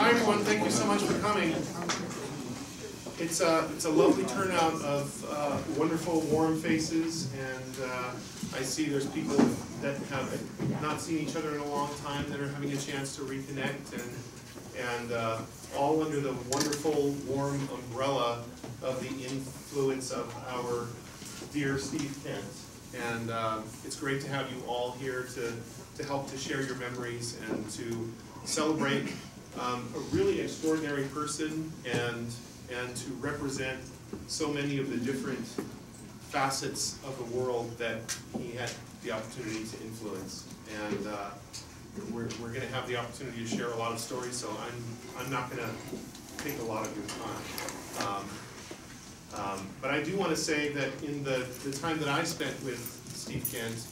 Hi everyone, thank you so much for coming. It's a lovely turnout of wonderful, warm faces, and I see there's people that have not seen each other in a long time that are having a chance to reconnect, and all under the wonderful, warm umbrella of the influence of our dear Steve Kent. And it's great to have you all here to help to share your memories and to celebrate a really extraordinary person and to represent so many of the different facets of the world that he had the opportunity to influence. And we're going to have the opportunity to share a lot of stories, so I'm not going to take a lot of your time. But I do want to say that in the time that I spent with Steve Kent,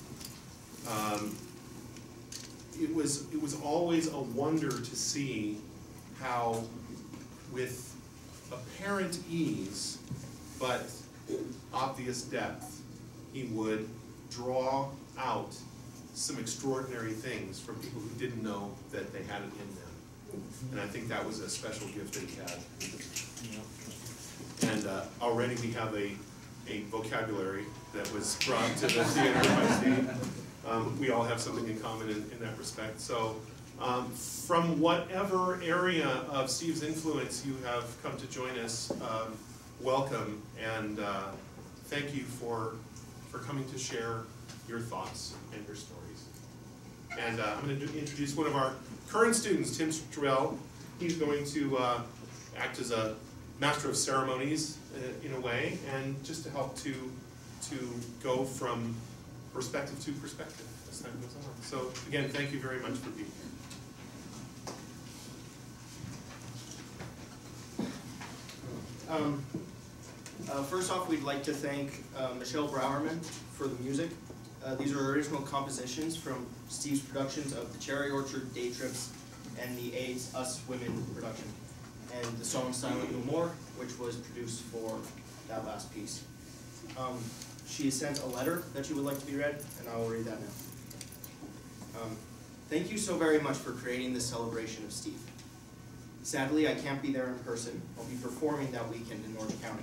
it was always a wonder to see how, with apparent ease but obvious depth, he would draw out some extraordinary things from people who didn't know that they had it in them. And I think that was a special gift that he had. And already we have a vocabulary that was brought to the theater by Steve. We all have something in common in that respect. So from whatever area of Steve's influence you have come to join us, welcome, and thank you for coming to share your thoughts and your stories. And I'm going to introduce one of our current students, Tim Strell. He's going to act as a master of ceremonies in a way, and just to help to go from perspective to perspective as time goes on. So again, thank you very much for being here. First off, we'd like to thank Michelle Browerman for the music. These are original compositions from Steve's productions of The Cherry Orchard, Day Trips, and the AIDS Us Women production, and the song Silent No More, which was produced for that last piece. She has sent a letter that she would like to be read, and I will read that now. Thank you so very much for creating this celebration of Steve. Sadly, I can't be there in person. I'll be performing that weekend in Orange County.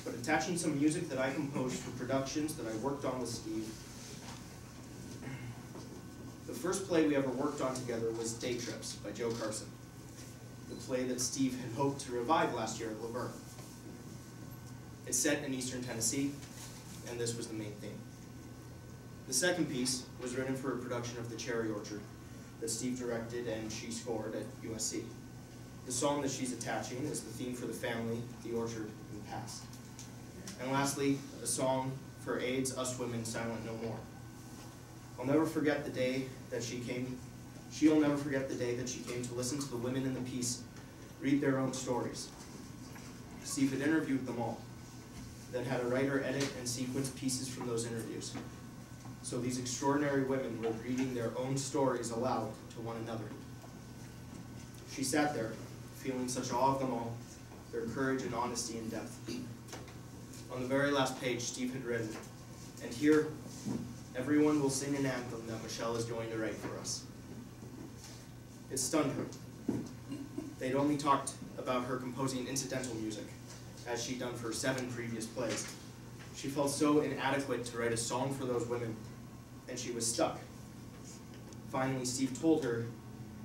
But attaching some music that I composed for productions that I worked on with Steve. The first play we ever worked on together was Day Trips by Joe Carson, the play that Steve had hoped to revive last year at Laverne. It's set in Eastern Tennessee, and this was the main theme. The second piece was written for a production of The Cherry Orchard that Steve directed and she scored at USC. The song that she's attaching is the theme for the family, the orchard, and the past. And lastly, a song for AIDS Us Women, Silent No More. I'll never forget the day that she'll never forget the day that she came to listen to the women in the piece read their own stories. Steve had interviewed them all, then had a writer edit and sequence pieces from those interviews. So these extraordinary women were reading their own stories aloud to one another. She sat there, feeling such awe of them all, their courage and honesty and depth. On the very last page, Steve had written, "And here, everyone will sing an anthem that Michelle is going to write for us." It stunned her. They'd only talked about her composing incidental music, as she'd done for 7 previous plays. She felt so inadequate to write a song for those women, and she was stuck. Finally, Steve told her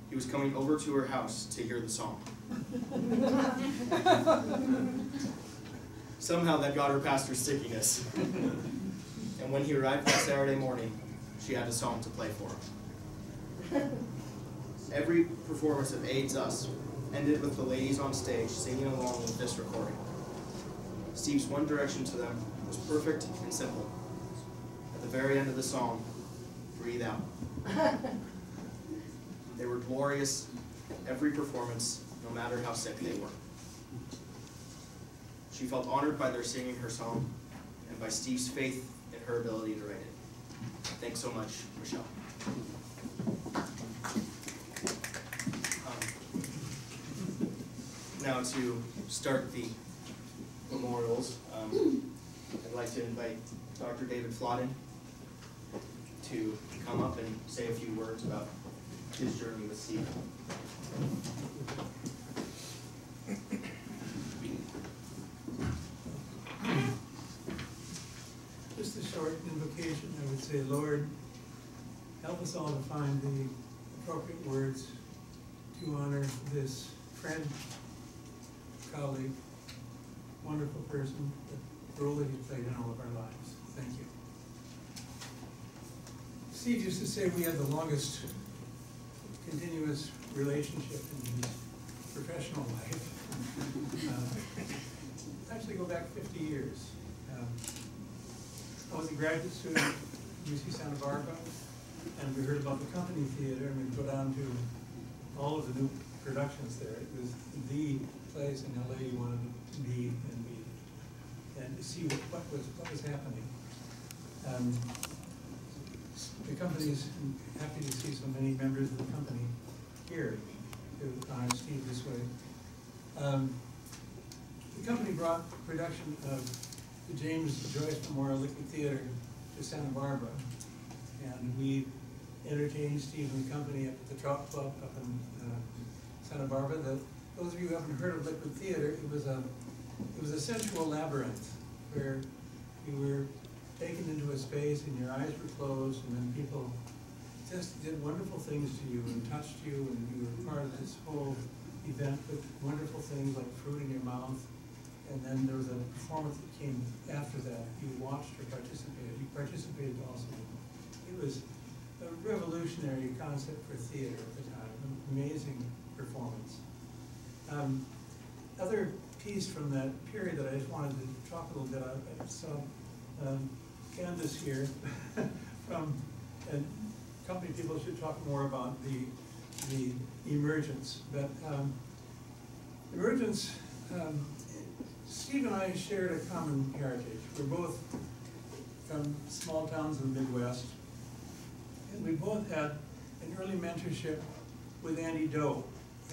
he was coming over to her house to hear the song. Somehow that got her past her stickiness. And when he arrived that Saturday morning, she had a song to play for him. Every performance of AIDS Us ended with the ladies on stage singing along with this recording. Steve's one direction to them was perfect and simple. At the very end of the song, breathe out. They were glorious in every performance, no matter how sick they were. She felt honored by their singing her song and by Steve's faith in her ability to write it. Thanks so much, Michelle. Now to start the memorials, I'd like to invite Dr. David Flodden to come up and say a few words about his journey with Steve. Just a short invocation, I would say, Lord, help us all to find the appropriate words to honor this friend, colleague, wonderful person, the role that he played in all of our lives. Thank you. Steve used to say we had the longest continuous relationship in his professional life. Actually go back 50 years. I was a graduate student at UC Santa Barbara, and we heard about the Company Theater, and we'd go down to all of the new productions there. It was the place in LA you wanted to be and to see what was happening. The company's happy to see so many members of the company here to honor Steve this way. The company brought production of the James Joyce Memorial Liquid Theater to Santa Barbara, and we entertained Steve and the company up at the Trout Club up in Santa Barbara. Those of you who haven't heard of Liquid Theater, it was a sensual labyrinth where you were taken into a space and your eyes were closed, and then people just did wonderful things to you and touched you, and you were part of this whole event with wonderful things like fruit in your mouth. And then there was a performance that came after that. You watched or participated. You participated also. It was a revolutionary concept for theater at the time. An amazing performance. Other piece from that period that I just wanted to talk a little bit about. I saw Candace here from, and company people should talk more about the emergence. But emergence. Steve and I shared a common heritage. We're both from small towns in the Midwest, and we both had an early mentorship with Andy Doe.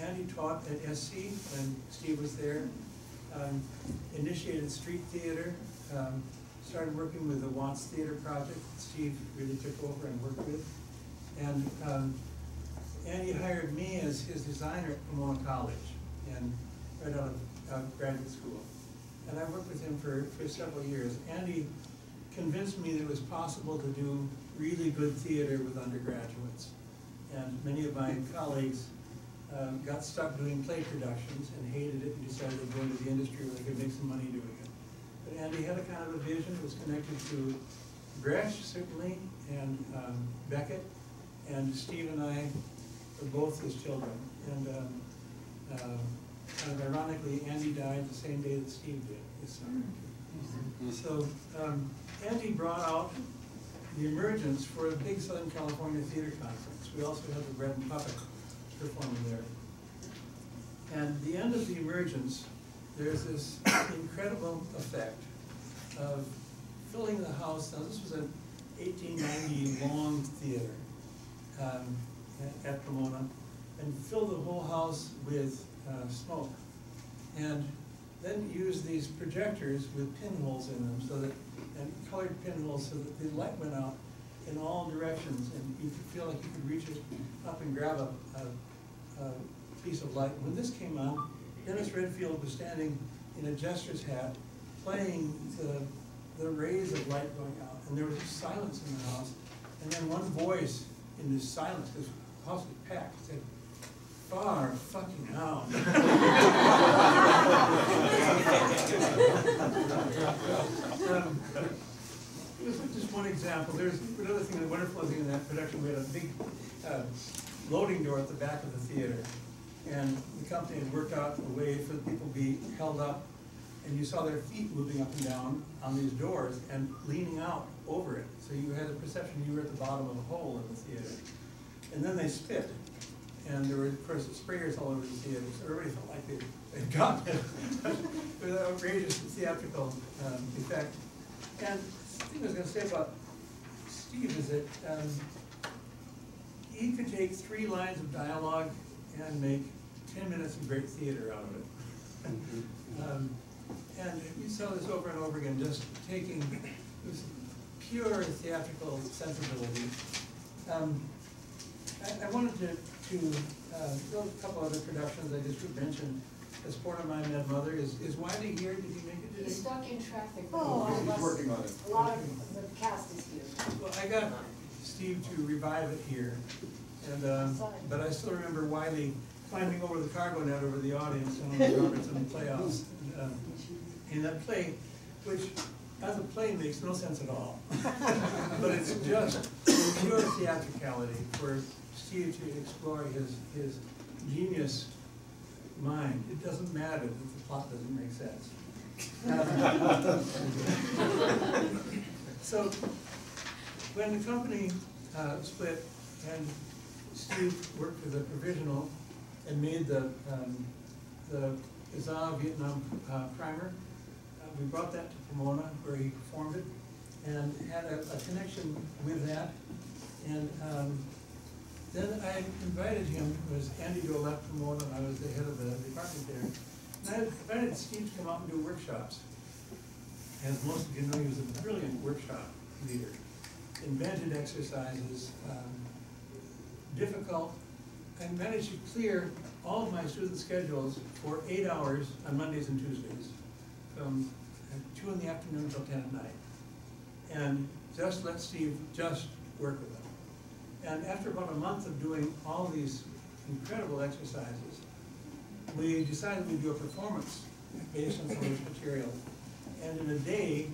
Andy taught at SC when Steve was there, initiated street theater, started working with the Watts Theater Project that Steve really took over and worked with. And Andy hired me as his designer at Pomona College, and right out of graduate school. And I worked with him for several years. Andy convinced me that it was possible to do really good theater with undergraduates. And many of my colleagues got stuck doing play productions and hated it and decided to go into the industry where they could make some money doing it. But Andy had a kind of a vision. It was connected to Gresh, certainly, and Beckett, and Steve and I were both his children. And kind of ironically, Andy died the same day that Steve did, this summer. So Andy brought out the emergence for a big Southern California Theater Conference. We also had the Bread and Puppet performing there. And the end of the emergence, there's this incredible effect of filling the house. Now this was an 1890 long theater at Pomona, and filled the whole house with smoke, and then use these projectors with pinholes in them, so that, and colored pinholes, so that the light went out in all directions, and you could feel like you could reach it up and grab a piece of light. When this came on, Dennis Redfield was standing in a jester's hat, playing the rays of light going out, and there was just silence in the house, and then one voice in this silence, because the house was packed, said, "Far fucking out." It was just one example. There's another thing, the wonderful thing in that production, we had a big loading door at the back of the theater. And the company had worked out a way for the people to be held up, and you saw their feet moving up and down on these doors and leaning out over it. So you had the perception you were at the bottom of a hole in the theater. And then they spit. And there were, of course, sprayers all over the theater, so everybody felt like they'd gotten it. It was an outrageous theatrical effect. And the thing I was going to say about Steve is that he could take 3 lines of dialogue and make 10 minutes of great theater out of it. And we saw this over and over again, just taking this pure theatrical sensibility. I wanted to build a couple other productions I just would mention. As part of My Mad Mother, is Wiley here? Did he make it today? He's stuck in traffic. He's working on it. A lot of the cast is here. Well, I got Steve to revive it here, and but I still remember Wiley climbing over the cargo net over the audience on the Robertson Playhouse. In that play, which as a play makes no sense at all, but it's just pure theatricality for Steve to explore his genius mind. It doesn't matter that the plot doesn't make sense. So when the company split and Steve worked for the Provisional and made the Azov Vietnam primer, we brought that to Pomona where he performed it and had a connection with that. And then I invited him, it was Andy Doe left Pomona, and I was the head of the department there. And I invited Steve to come out and do workshops. As most of you know, he was a brilliant workshop leader. Invented exercises, difficult. I managed to clear all of my student schedules for 8 hours on Mondays and Tuesdays, from 2 in the afternoon till 10 at night. And just let Steve just work with them. And after about a month of doing all these incredible exercises, we decided we'd do a performance based on some of this material. And in a day,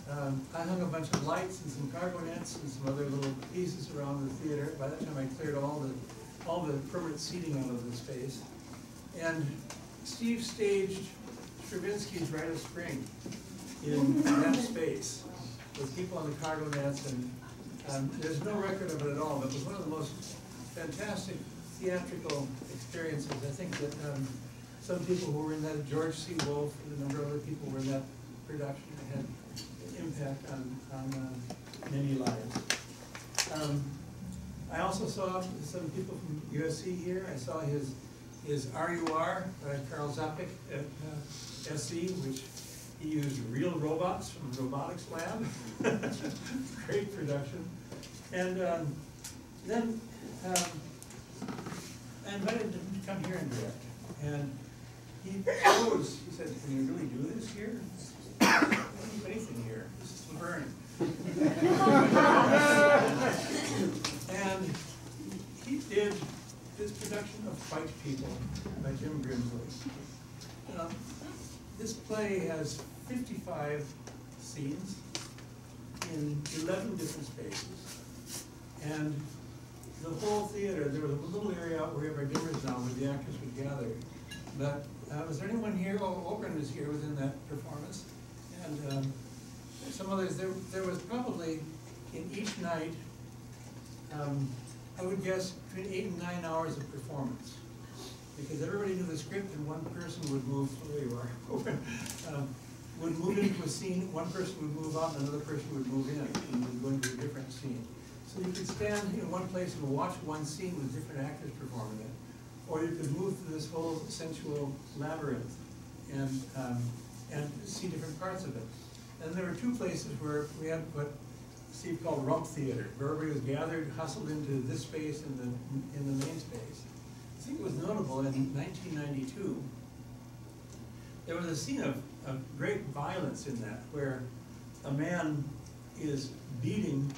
I hung a bunch of lights and some cargo nets and some other little pieces around the theater. By that time, I cleared all the permanent seating out of the space. And Steve staged Stravinsky's Rite of Spring in that space with people on the cargo nets, and there's no record of it at all, but it was one of the most fantastic theatrical experiences. I think that some people who were in that, George C. Wolfe and a number of other people were in that production, had an impact on many lives. I also saw some people from USC here. I saw his RUR by Carl Zapek at SC, which he used real robots from the robotics lab. Great production. And then I invited him to come here and direct. And he proposed, he said, "Can you really do this here? I don't do anything here. This is Verne." And he did this production of Fight People by Jim Grimsley. This play has 55 scenes in 11 different spaces. And the whole theater, there was a little area out where our dinners now where the actors would gather. But was there anyone here? Oh, Oren was here, was in that performance. And some others, there was probably in each night, I would guess between 8 and 9 hours of performance. Because everybody knew the script and one person would move, there you are, would move into a scene, one person would move out and another person would move in and would go into a different scene. So you could stand in one place and watch one scene with different actors performing it. Or you could move through this whole sensual labyrinth and see different parts of it. And there were 2 places where we had what Steve called rump theater, where everybody was gathered, hustled into this space in the main space. I think it was notable in 1992, there was a scene of great violence in that, where a man is beating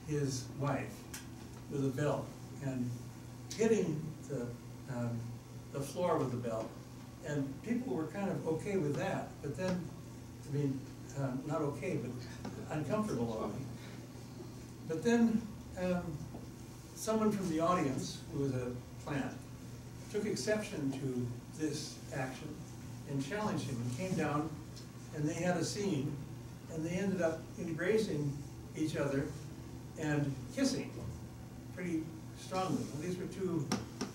his wife with a belt and hitting the floor with the belt. And people were kind of okay with that, but then, I mean, not okay, but uncomfortable only. But then someone from the audience, who was a plant, took exception to this action and challenged him and came down, and they had a scene, and they ended up embracing each other and kissing pretty strongly. And these were 2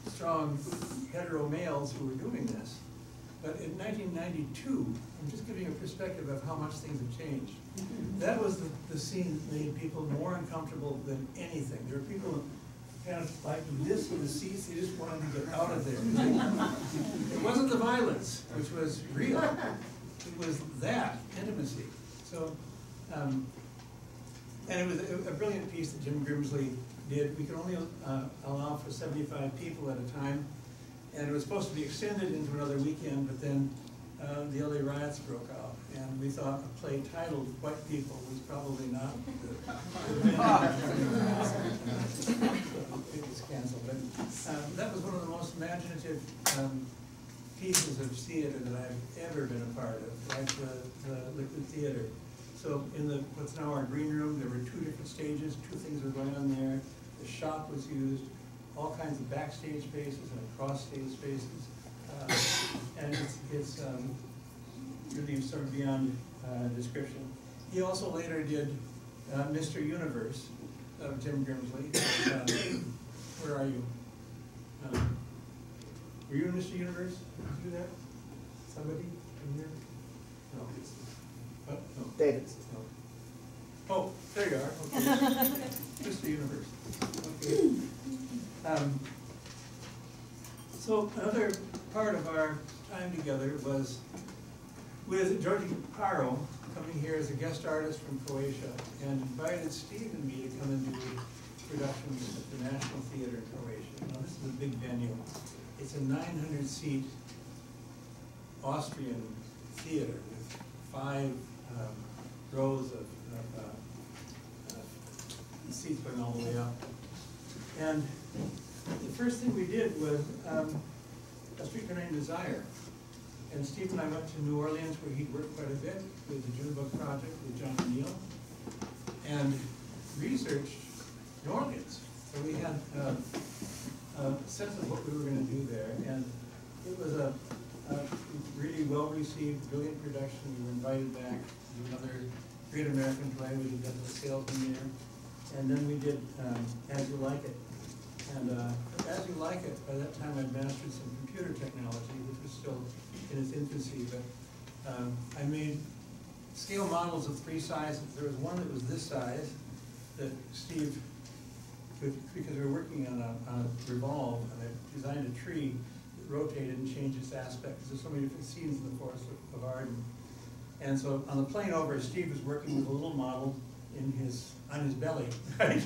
strong hetero males who were doing this. But in 1992, I'm just giving a perspective of how much things have changed. That was the scene that made people more uncomfortable than anything. There were people kind of like this in the seats, they just wanted to get out of there. It wasn't the violence, which was real. It was that intimacy. So, and it was a brilliant piece that Jim Grimsley did, we could only allow for 75 people at a time, and it was supposed to be extended into another weekend, but then the LA riots broke out, and we thought a play titled White People was probably not the it was canceled. But that was one of the most imaginative pieces of theater that I've ever been a part of, like the Liquid Theater. So in what's now our green room, there were 2 different stages, 2 things were going on there. The shop was used, all kinds of backstage spaces and cross stage spaces. And it's really sort of beyond description. He also later did Mr. Universe of Tim Grimsley. Where are you? Were you in Mr. Universe? Did you do that? Somebody in here? No. What? No. David. No. Oh, there you are. Okay. Mr. Universe. Okay. So another part of our time together was with Georgi Paro coming here as a guest artist from Croatia, and invited Steve and me to come and do productions at the National Theater in Croatia. Now this is a big venue. It's a 900-seat Austrian theater with 5 rows of seats going all the way up. And the first thing we did was a streetcar named Desire. And Steve and I went to New Orleans, where he'd worked quite a bit with the June Book Project with John O'Neill, and researched New Orleans. So we had a sense of what we were going to do there, and it was a really well-received, brilliant production. We were invited back to do another great American play. We did the salesman there, and then we did As You Like It. And As You Like It, by that time I'd mastered some computer technology, which was still in its infancy, but I made scale models of 3 sizes. There was one that was this size that Steve could, because we were working on a revolve, and I designed a tree that rotated and changed its aspect, because there's so many different scenes in the forest of Arden. And so on the plane over, Steve was working with a little model on his belly, right?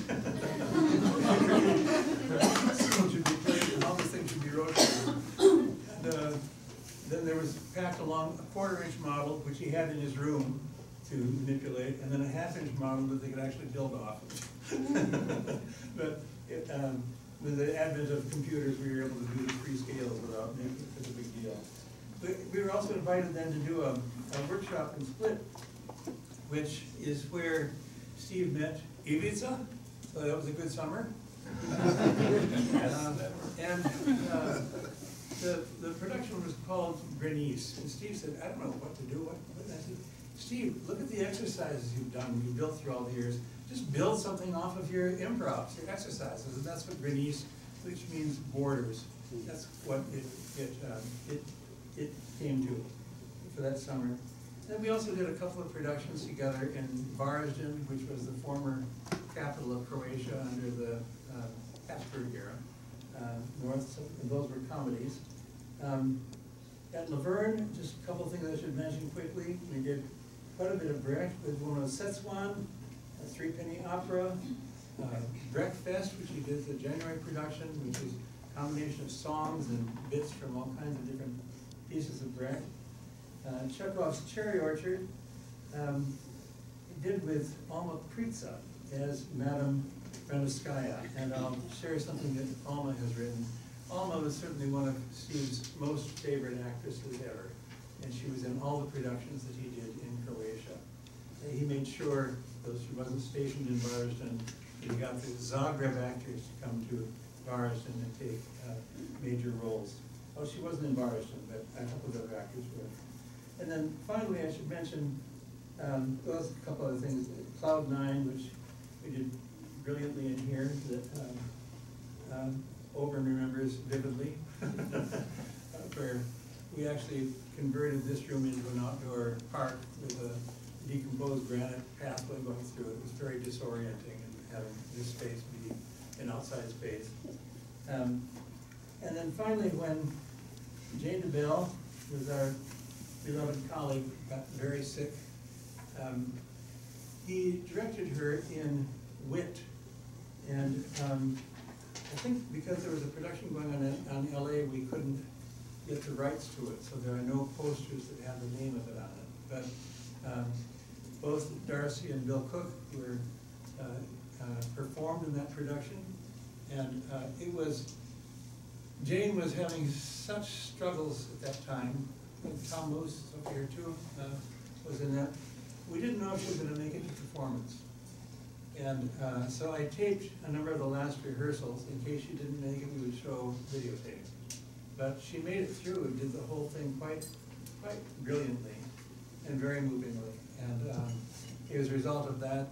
Should be placed, and all these things should be rotated. And then there was packed along a 1/4-inch model, which he had in his room to manipulate, and then a 1/2-inch model that they could actually build off of. But with the advent of computers, we were able to do the 3 scales without making it such a big deal. We were also invited then to do a workshop in Split, which is where Steve met Ivica, so that was a good summer. The production was called Grenice, and Steve said, I don't know what to do. What? And I said, Steve, look at the exercises you've done, you've built through all the years. Just build something off of your improvs, your exercises, and that's what Grenice, which means borders. That's what it came to for that summer. Then we also did a couple of productions together in Varaždin, which was the former capital of Croatia under the Habsburg era. And those were comedies. At Laverne, just a couple of things I should mention quickly. We did quite a bit of Brecht with one of Szechuan, a 3-penny opera, Brecht Fest, which he did the January production, which is a combination of songs and bits from all kinds of different pieces of Brecht. Chekhov's Cherry Orchard, he did with Alma Pritza as Madame Renevskaya, and I'll share something that Alma has written. Alma was certainly one of Steve's most favorite actresses ever, and she was in all the productions that he did in Croatia. He made sure, though she wasn't stationed in Varaždin, that he got the Zagreb actors to come to Varaždin and take major roles. Oh, she wasn't in Varaždin, but a couple of other actors were. And then finally, I should mention, those a couple other things. Cloud9, which we did brilliantly in here, that Oberyn remembers vividly, where we actually converted this room into an outdoor park with a decomposed granite pathway going through it. It was very disorienting, and having this space be an outside space. And then finally, when Jane DeBell, who was our beloved colleague, got very sick, he directed her in Wit, And I think because there was a production going on in LA, we couldn't get the rights to it, so there are no posters that have the name of it on it. But both Darcy and Bill Cook were performed in that production, and Jane was having such struggles at that time. Tom Moose is up here too, was in that. We didn't know if she was going to make it to performance. And so I taped a number of the last rehearsals. In case she didn't make it, we would show videotape. But she made it through and did the whole thing quite brilliantly and very movingly. And it was a result of that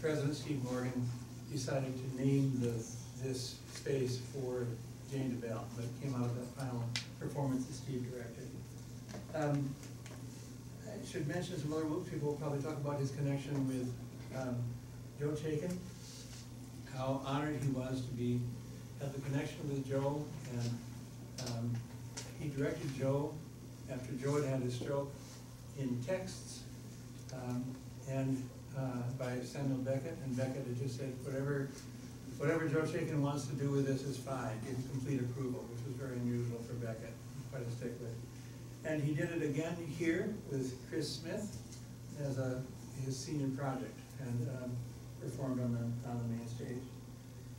President Steve Morgan decided to name this space for Jane DeBell. That came out of that final performance that Steve directed. I should mention some other people will probably talk about his connection with Joe Chaikin, how honored he was to have the connection with Joe, and he directed Joe after Joe had his stroke in texts, and by Samuel Beckett, and Beckett had just said, whatever Joe Chaikin wants to do with this is fine, give complete approval, which was very unusual for Beckett, quite a stickler. And he did it again here with Chris Smith as his senior project, and performed on the main stage.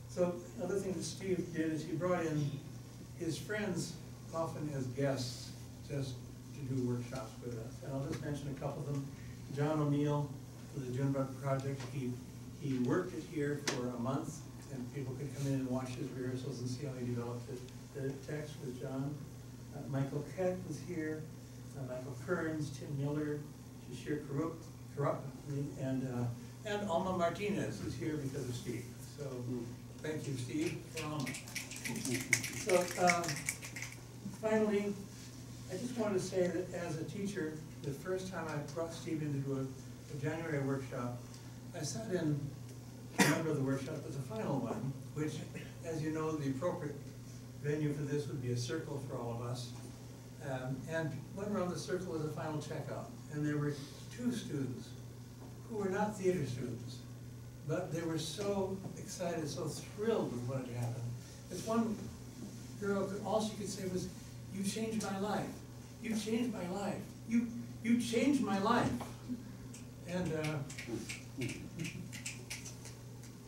So another thing that Steve did is he brought in his friends, often as guests, just to do workshops with us. And I'll just mention a couple of them. John O'Neill, for the Junebug Project, he worked it here for a month, and people could come in and watch his rehearsals and see how he developed the text with John. Michael Keck was here, Michael Kearns, Tim Miller, Shashir Karup, and Alma Martinez is here because of Steve. So thank you, Steve, for Alma. So finally, I just wanted to say that as a teacher, the first time I brought Steve in to do a January workshop, I sat in a member of the workshop as a final one, which, as you know, the appropriate venue for this would be a circle for all of us. And went around the circle as a final checkout. And there were two students who were not theater students, but they were so excited, so thrilled with what had happened. This one girl, all she could say was, "You changed my life. You changed my life. You changed my life." And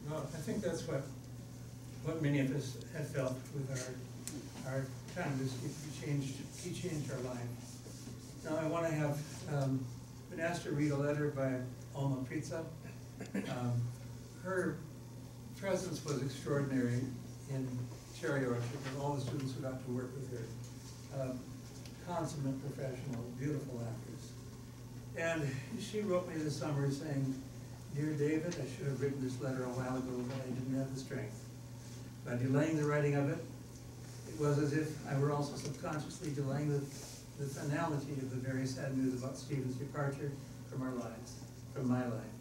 well, I think that's what many of us have felt with our time. He changed our life. Now I want to have been asked to read a letter by Alma Pritza. Her presence was extraordinary in Cherry Orchard, and all the students who got to work with her. Consummate professional, beautiful actress. And she wrote me this summer saying, "Dear David, I should have written this letter a while ago, but I didn't have the strength. By delaying the writing of it, it was as if I were also subconsciously delaying the finality of the very sad news about Stephen's departure from our lives, from my life.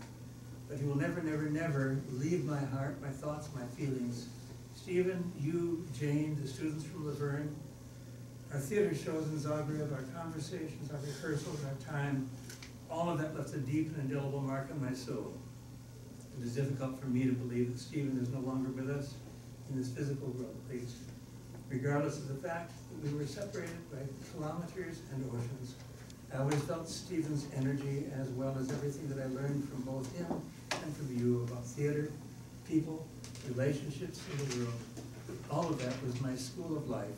But he will never, never, never leave my heart, my thoughts, my feelings. Stephen, you, Jane, the students from Laverne, our theater shows in Zagreb, our conversations, our rehearsals, our time, all of that left a deep and indelible mark on my soul. It is difficult for me to believe that Stephen is no longer with us in this physical world, at least. Regardless of the fact that we were separated by kilometers and oceans, I always felt Stephen's energy as well as everything that I learned from both him and from you about theater, people, relationships in the world. All of that was my school of life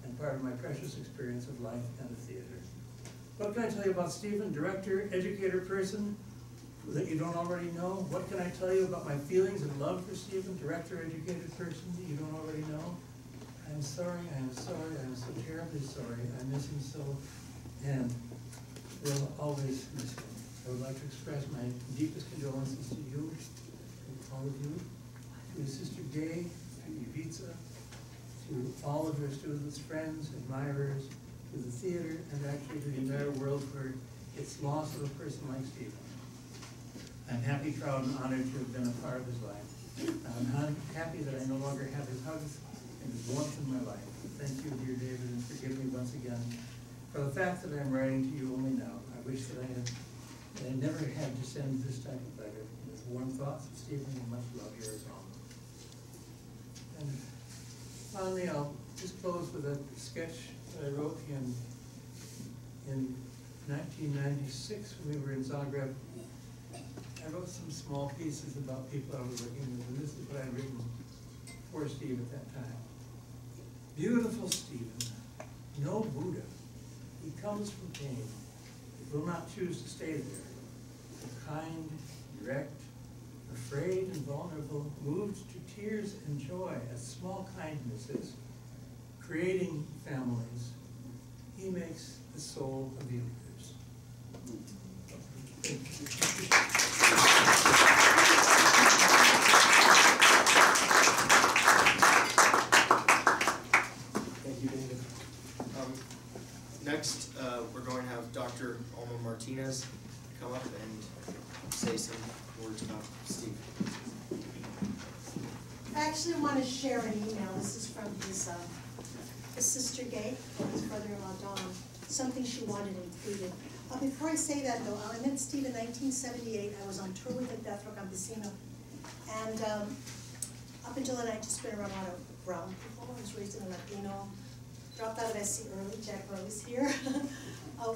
and part of my precious experience of life and the theater. What can I tell you about Stephen, director, educator, person that you don't already know? What can I tell you about my feelings and love for Stephen, director, educated person that you don't already know? I'm sorry, I'm sorry, I'm so terribly sorry. I miss him so, and will always miss him. I would like to express my deepest condolences to you, to all of you, to his sister Gay, to Ivica, to all of her students, friends, admirers, to the theater, and actually to the entire world for its loss of a person like Stephen. I'm happy, proud, and honored to have been a part of his life. I'm happy that I no longer have his hugs and his warmth in my life. Thank you, dear David, and forgive me once again for the fact that I'm writing to you only now. I wish that I never had to send this type of letter. With warm thoughts of Stephen and much love, yours, Alma. And finally, I'll just close with a sketch that I wrote in 1996 when we were in Zagreb. I wrote some small pieces about people I was working with, and this is what I'd written for Steve at that time. Beautiful Stephen, no Buddha. He comes from pain, will not choose to stay there. Kind, direct, afraid and vulnerable, moved to tears and joy at small kindnesses, creating families. He makes the soul of the universe. Thank you. Thank you, David. Next, we're going to have Dr. Alma Martinez come up and say some words about Steve. I actually want to share an email. This is from his sister Gay and his brother-in-law Don. Something she wanted included. Before I say that though, I met Steve in 1978. I was on tour with him at Teatro Campesino. And up until then, I'd just been around a lot of brown people. I was raised in a Latino. Dropped out of SC early, Jack Rose here.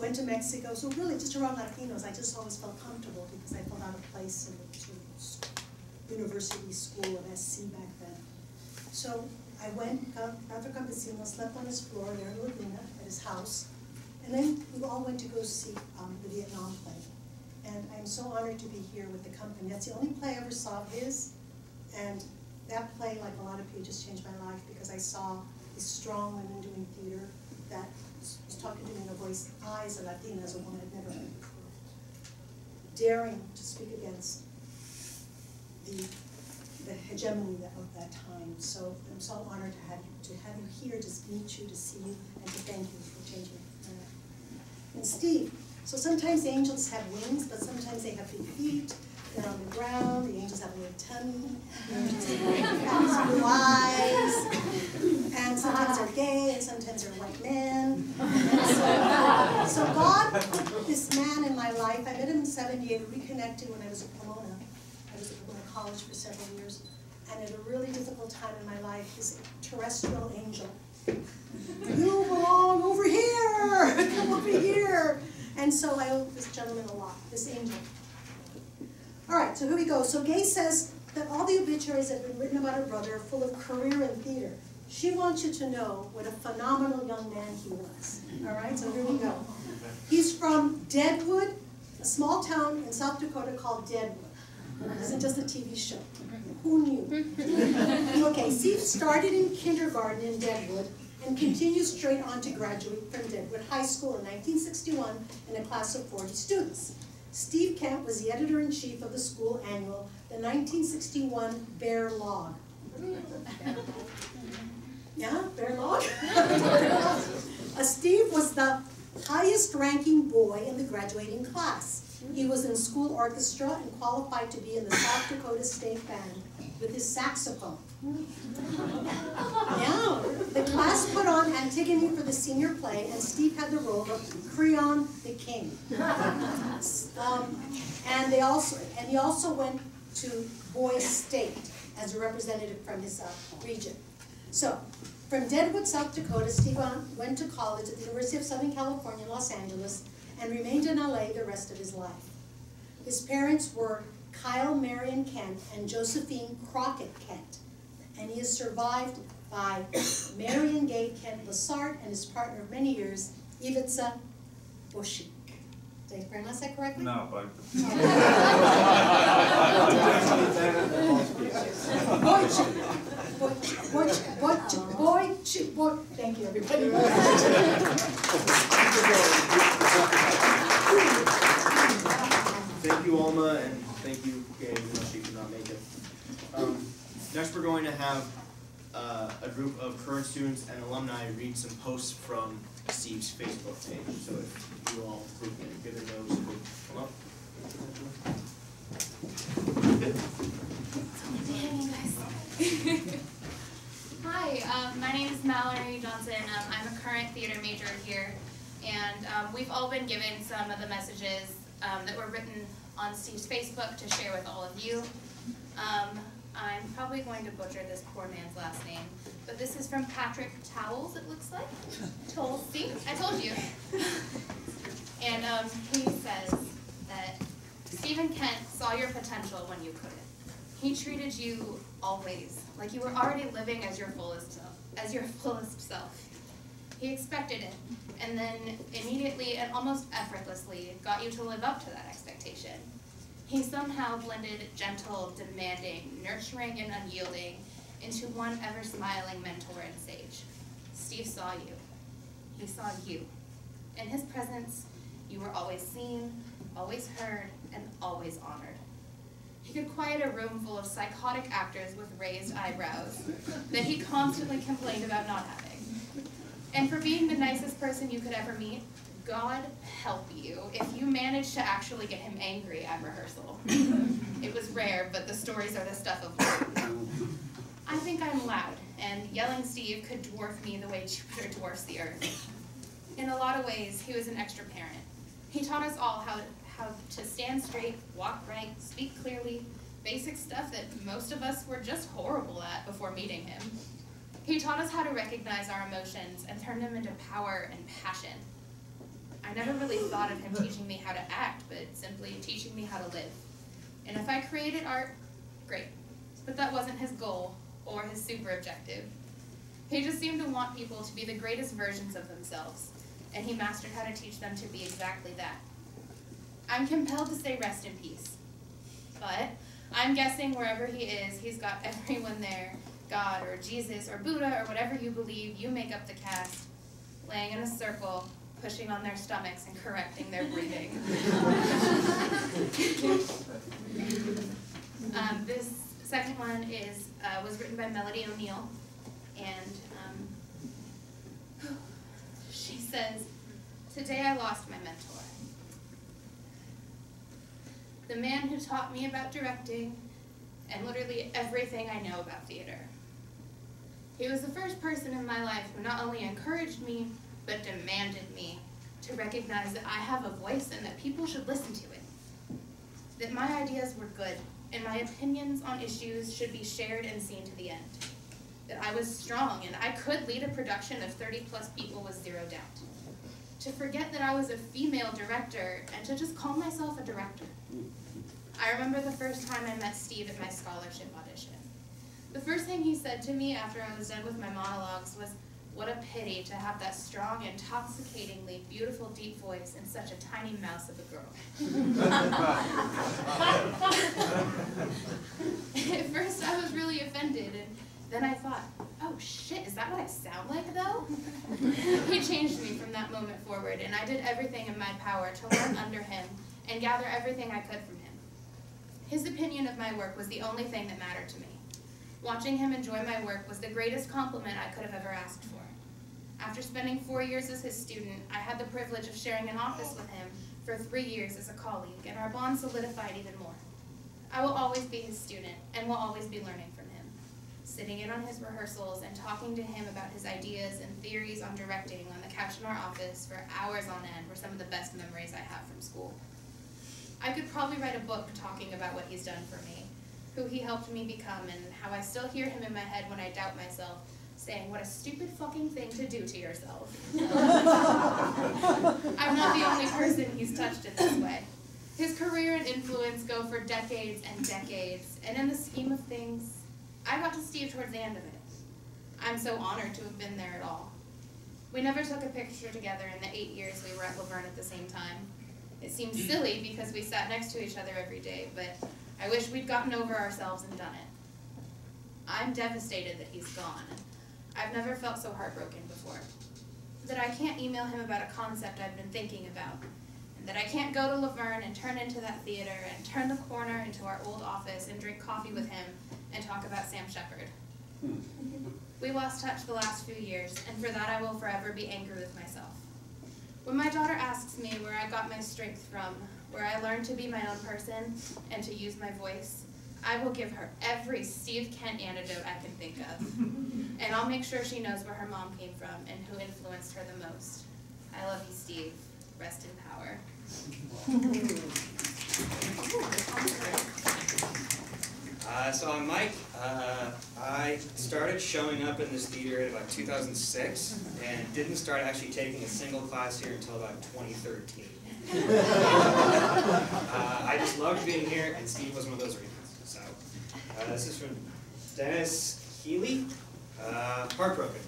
Went to Mexico. So really, just around Latinos, I just always felt comfortable because I felt out of place in the sort of university school of SC back then. So I went, Teatro Campesino, slept on his floor there in Laguna at his house. And then we all went to go see the Vietnam play. And I'm so honored to be here with the company. That's the only play I ever saw of his. And that play, like a lot of people, just changed my life because I saw these strong women doing theater that was talking to me in a voice, I as a Latina, as a woman, had never heard before. Daring to speak against the hegemony of that time. So I'm so honored to have you here, to meet you, to see you, and to thank you for changing it. And Steve, so sometimes the angels have wings, but sometimes they have big feet. They're on the ground. The angels have a little tummy. The angels have blue eyes. And sometimes they're gay, and sometimes they're white men. And so God put this man in my life. I met him in '78. We reconnected when I was at Pomona. I was at Pomona College for several years. And at a really difficult time in my life, this terrestrial angel, you belong over here. Come over here. And so I owe this gentleman a lot, this angel. All right, so here we go. So Gay says that all the obituaries that have been written about her brother are full of career in theater. She wants you to know what a phenomenal young man he was. All right, so here we go. He's from Deadwood, a small town in South Dakota called Deadwood. It isn't just a TV show. Who knew? Okay, Steve started in kindergarten in Deadwood and continued straight on to graduate from Deadwood High School in 1961 in a class of 40 students. Steve Kemp was the editor-in-chief of the school annual, the 1961 Bear Log. Yeah, Bear Log? Steve was the highest-ranking boy in the graduating class. He was in school orchestra and qualified to be in the South Dakota State Band with his saxophone. Yeah, the class put on Antigone for the senior play, and Steve had the role of Creon the King. And he also went to Boys State as a representative from his region. So, from Deadwood, South Dakota, Steve went to college at the University of Southern California, Los Angeles, and remained in LA the rest of his life. His parents were Kyle Marion Kent and Josephine Crockett Kent, and he is survived by Marion Gay Kent Lassart and his partner of many years, Ivica Boschik. Did I pronounce that correctly? No, but... Thank you, everybody. Thank you, Alma, and thank you, Gay, even though she could not make it. Next, we're going to have a group of current students and alumni read some posts from Steve's Facebook page. So if you all group together those who come up. Hi, my name is Mallory Johnson. I'm a current theater major here, and we've all been given some of the messages that were written on Steve's Facebook to share with all of you. I'm probably going to butcher this poor man's last name, but this is from Patrick Towles, it looks like. Towles, see, I told you. And he says that Stephen Kent saw your potential when you couldn't. He treated you always like you were already living as your fullest self. He expected it, and then immediately and almost effortlessly got you to live up to that expectation. He somehow blended gentle, demanding, nurturing, and unyielding into one ever-smiling mentor and sage. Steve saw you. He saw you. In his presence, you were always seen, always heard, and always honored. He could quiet a room full of psychotic actors with raised eyebrows that he constantly complained about not having. And for being the nicest person you could ever meet, God help you if you managed to actually get him angry at rehearsal. It was rare, but the stories are the stuff of life. I think I'm loud, and yelling Steve could dwarf me the way Jupiter dwarfs the Earth. In a lot of ways, he was an extra parent. He taught us all how to stand straight, walk right, speak clearly, basic stuff that most of us were just horrible at before meeting him. He taught us how to recognize our emotions and turn them into power and passion. I never really thought of him teaching me how to act, but simply teaching me how to live. And if I created art, great. But that wasn't his goal or his super objective. He just seemed to want people to be the greatest versions of themselves, and he mastered how to teach them to be exactly that. I'm compelled to say rest in peace. But I'm guessing wherever he is, he's got everyone there, God or Jesus or Buddha or whatever you believe, you make up the cast, laying in a circle, pushing on their stomachs and correcting their breathing. This second one was written by Melody O'Neill, and she says, "Today I lost my mentor. The man who taught me about directing and literally everything I know about theater. He was the first person in my life who not only encouraged me, but demanded me to recognize that I have a voice and that people should listen to it. That my ideas were good, and my opinions on issues should be shared and seen to the end. That I was strong, and I could lead a production of 30+ people with zero doubt. To forget that I was a female director, and to just call myself a director. I remember the first time I met Steve at my scholarship audition. The first thing he said to me after I was done with my monologues was, 'What a pity to have that strong, intoxicatingly beautiful, deep voice in such a tiny mouse of a girl.'" At first I was really offended, and then I thought, oh shit, is that what I sound like though? He changed me from that moment forward, and I did everything in my power to learn under him and gather everything I could from him. His opinion of my work was the only thing that mattered to me. Watching him enjoy my work was the greatest compliment I could have ever asked for. After spending 4 years as his student, I had the privilege of sharing an office with him for 3 years as a colleague, and our bond solidified even more. I will always be his student, and will always be learning from him. Sitting in on his rehearsals and talking to him about his ideas and theories on directing on the couch in our office for hours on end were some of the best memories I have from school. I could probably write a book talking about what he's done for me, who he helped me become, and how I still hear him in my head when I doubt myself, saying, "What a stupid fucking thing to do to yourself." I'm not the only person he's touched in this way. His career and influence go for decades and decades, and in the scheme of things, I got to Steve towards the end of it. I'm so honored to have been there at all. We never took a picture together in the 8 years we were at Laverne at the same time. It seems silly because we sat next to each other every day, but I wish we'd gotten over ourselves and done it. I'm devastated that he's gone. I've never felt so heartbroken before. That I can't email him about a concept I've been thinking about, and that I can't go to Laverne and turn into that theater and turn the corner into our old office and drink coffee with him and talk about Sam Shepard. We lost touch the last few years, and for that I will forever be angry with myself. When my daughter asks me where I got my strength from, where I learned to be my own person and to use my voice, I will give her every Steve Kent antidote I can think of. And I'll make sure she knows where her mom came from and who influenced her the most. I love you, Steve. Rest in power. So I'm Mike. I started showing up in this theater in about 2006 and didn't start actually taking a single class here until about 2013. I just loved being here, and Steve was one of those reasons. So this is from Dennis Healy. Heartbroken.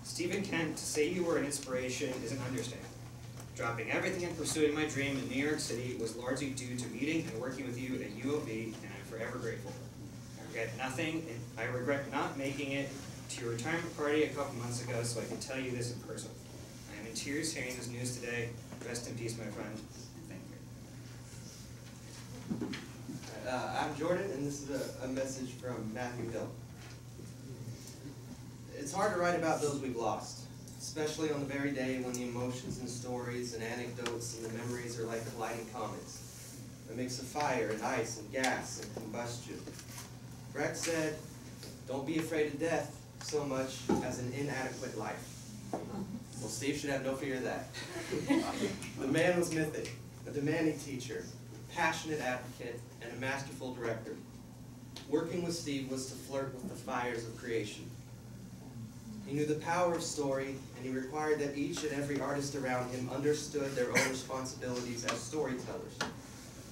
Stephen Kent, to say you were an inspiration is an understatement. Dropping everything and pursuing my dream in New York City was largely due to meeting and working with you at U of V, and I'm forever grateful. I regret not making it to your retirement party a couple months ago so I could tell you this in person. I am in tears hearing this news today. Rest in peace, my friend. Thank you. I'm Jordan, and this is a message from Matthew Hill. It's hard to write about those we've lost, especially on the very day when the emotions and stories and anecdotes and the memories are like colliding comets. A mix of fire and ice and gas and combustion. Brecht said, "Don't be afraid of death so much as an inadequate life." Well, Steve should have no fear of that. The man was mythic, a demanding teacher, a passionate advocate, and a masterful director. Working with Steve was to flirt with the fires of creation. He knew the power of story, and he required that each and every artist around him understood their own responsibilities as storytellers.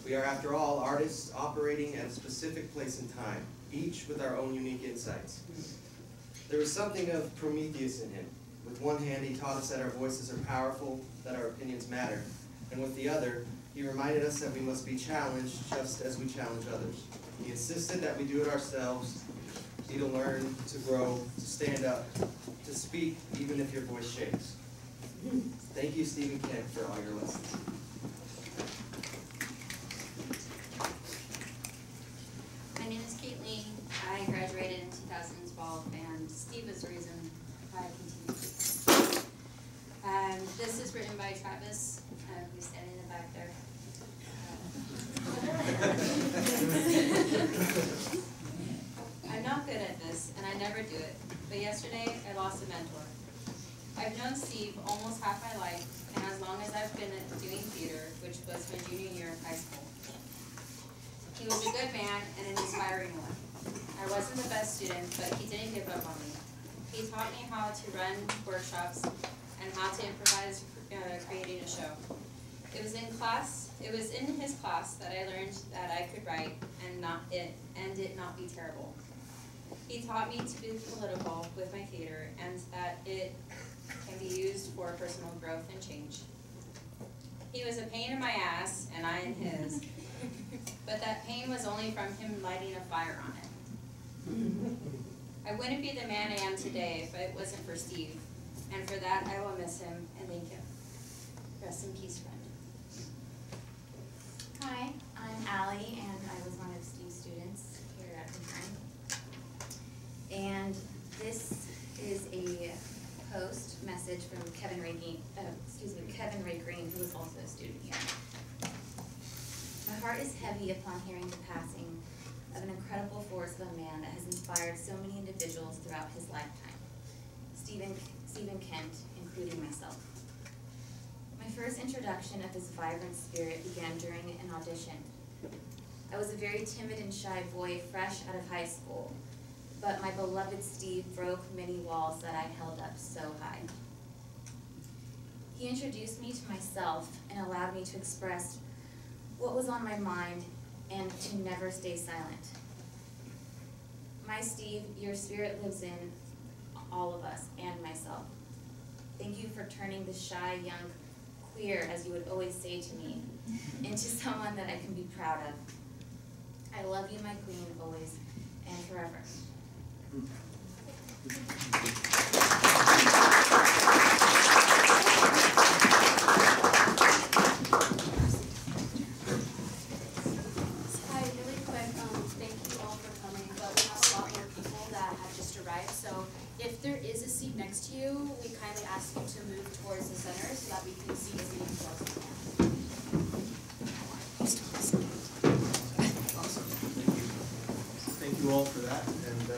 We are, after all, artists operating at a specific place and time, each with our own unique insights. There was something of Prometheus in him. With one hand, he taught us that our voices are powerful, that our opinions matter, and with the other, he reminded us that we must be challenged just as we challenge others. He insisted that we do it ourselves, need to learn, to grow, to stand up, to speak, even if your voice shakes. Thank you, Stephen Kent, for all your lessons. My name is Caitlin. I graduated in 2012, and Steve is the reason why I continue. This is written by Travis, who's standing in the back there. I'm not good at this, and I never do it, but yesterday I lost a mentor. I've known Steve almost half my life, and as long as I've been doing theater, which was my junior year of high school. He was a good man and an inspiring one. I wasn't the best student, but he didn't give up on me. He taught me how to run workshops and how to improvise creating a show. It was in his class that I learned that I could write and it not be terrible. He taught me to be political with my theater and that it can be used for personal growth and change. He was a pain in my ass and I in his, but that pain was only from him lighting a fire on it. I wouldn't be the man I am today if it wasn't for Steve, and for that I will miss him and thank him. Rest in peace, friend. Hi, I'm Allie, and I was one of Steve's students here at Verne. And this is a post message from Kevin Ray Green, who was also a student here. My heart is heavy upon hearing the passing of an incredible force of a man that has inspired so many individuals throughout his lifetime. Stephen Kent, including myself. My first introduction of his vibrant spirit began during an audition. I was a very timid and shy boy fresh out of high school, but my beloved Steve broke many walls that I held up so high. He introduced me to myself and allowed me to express what was on my mind and to never stay silent. My Steve, your spirit lives in all of us and myself. Thank you for turning the shy, young, queer, as you would always say to me, into someone that I can be proud of. I love you, my queen, always and forever. Hi, really quick, thank you all for coming, but we have a lot more people that have just arrived, so if there is a seat next to you, we kindly ask you to move towards the center so that we can see as many people as we can. Awesome, thank you. Thank you all for that. And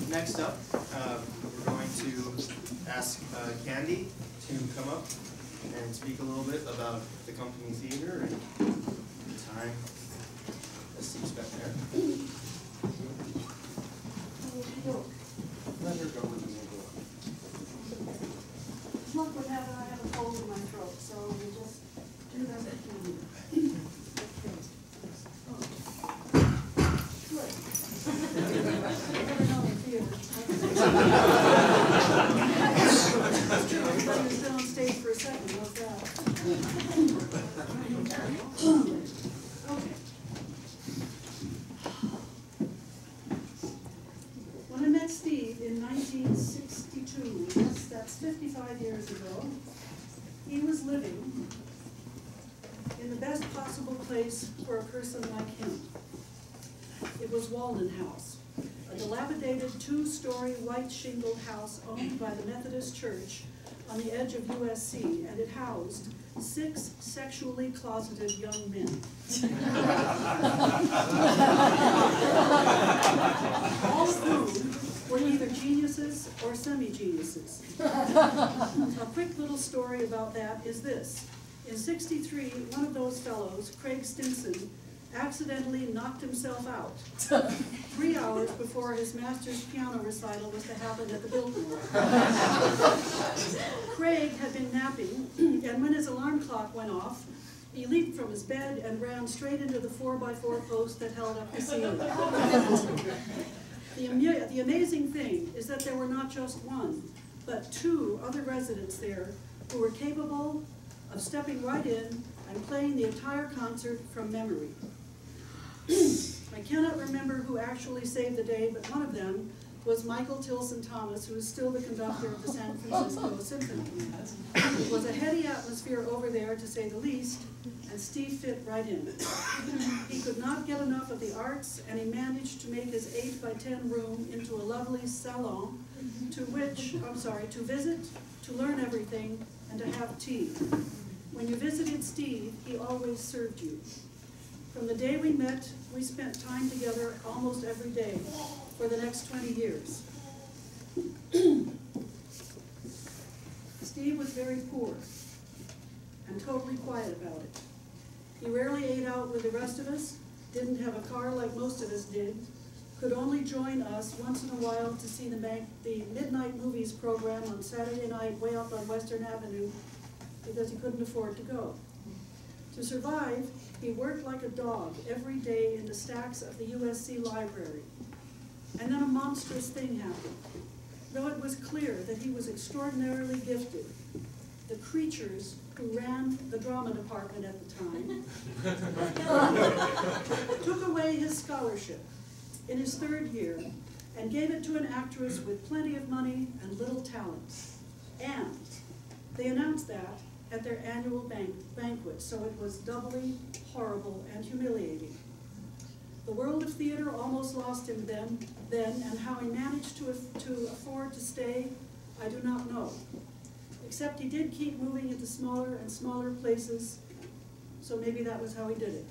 next up, we're going to ask Candy to come up and speak a little bit about the company theater and the time as Steve spent there. Let her go with the middle. Luck would have it, I have a cold in my throat, so we just do that at the end. Good. Never know the theater. Everybody was still on stage for a second, what's that? Okay. When I met Steve in 1962, that's 55 years ago, he was living in the best possible place for a person like him. It was Walden House, a dilapidated two-story white shingled house owned by the Methodist Church on the edge of USC, and it housed 6 sexually closeted young men. All of whom were either geniuses or semi-geniuses. A quick little story about that is this. In '63, one of those fellows, Craig Stinson, accidentally knocked himself out 3 hours before his master's piano recital was to happen at the Biltmore. Craig had been napping, and when his alarm clock went off, he leaped from his bed and ran straight into the 4x4 post that held up the ceiling. The amazing thing is that there were not just one, but 2 other residents there who were capable of stepping right in and playing the entire concert from memory. I cannot remember who actually saved the day, but one of them was Michael Tilson Thomas, who is still the conductor of the San Francisco Symphony. It was a heady atmosphere over there, to say the least, and Steve fit right in. He could not get enough of the arts, and he managed to make his 8x10 room into a lovely salon to visit, to learn everything, and to have tea. When you visited Steve, he always served you. From the day we met, we spent time together almost every day for the next 20 years. Steve was very poor and totally quiet about it. He rarely ate out with the rest of us, didn't have a car like most of us did, could only join us once in a while to see the midnight movies program on Saturday night way up on Western Avenue because he couldn't afford to go. To survive, he worked like a dog every day in the stacks of the USC library. And then a monstrous thing happened. Though it was clear that he was extraordinarily gifted, the creatures who ran the drama department at the time took away his scholarship in his 3rd year and gave it to an actress with plenty of money and little talent. And they announced that at their annual banquet, so it was doubly horrible and humiliating. The world of theater almost lost him then, and how he managed to afford to stay, I do not know. Except he did keep moving into smaller and smaller places, so maybe that was how he did it.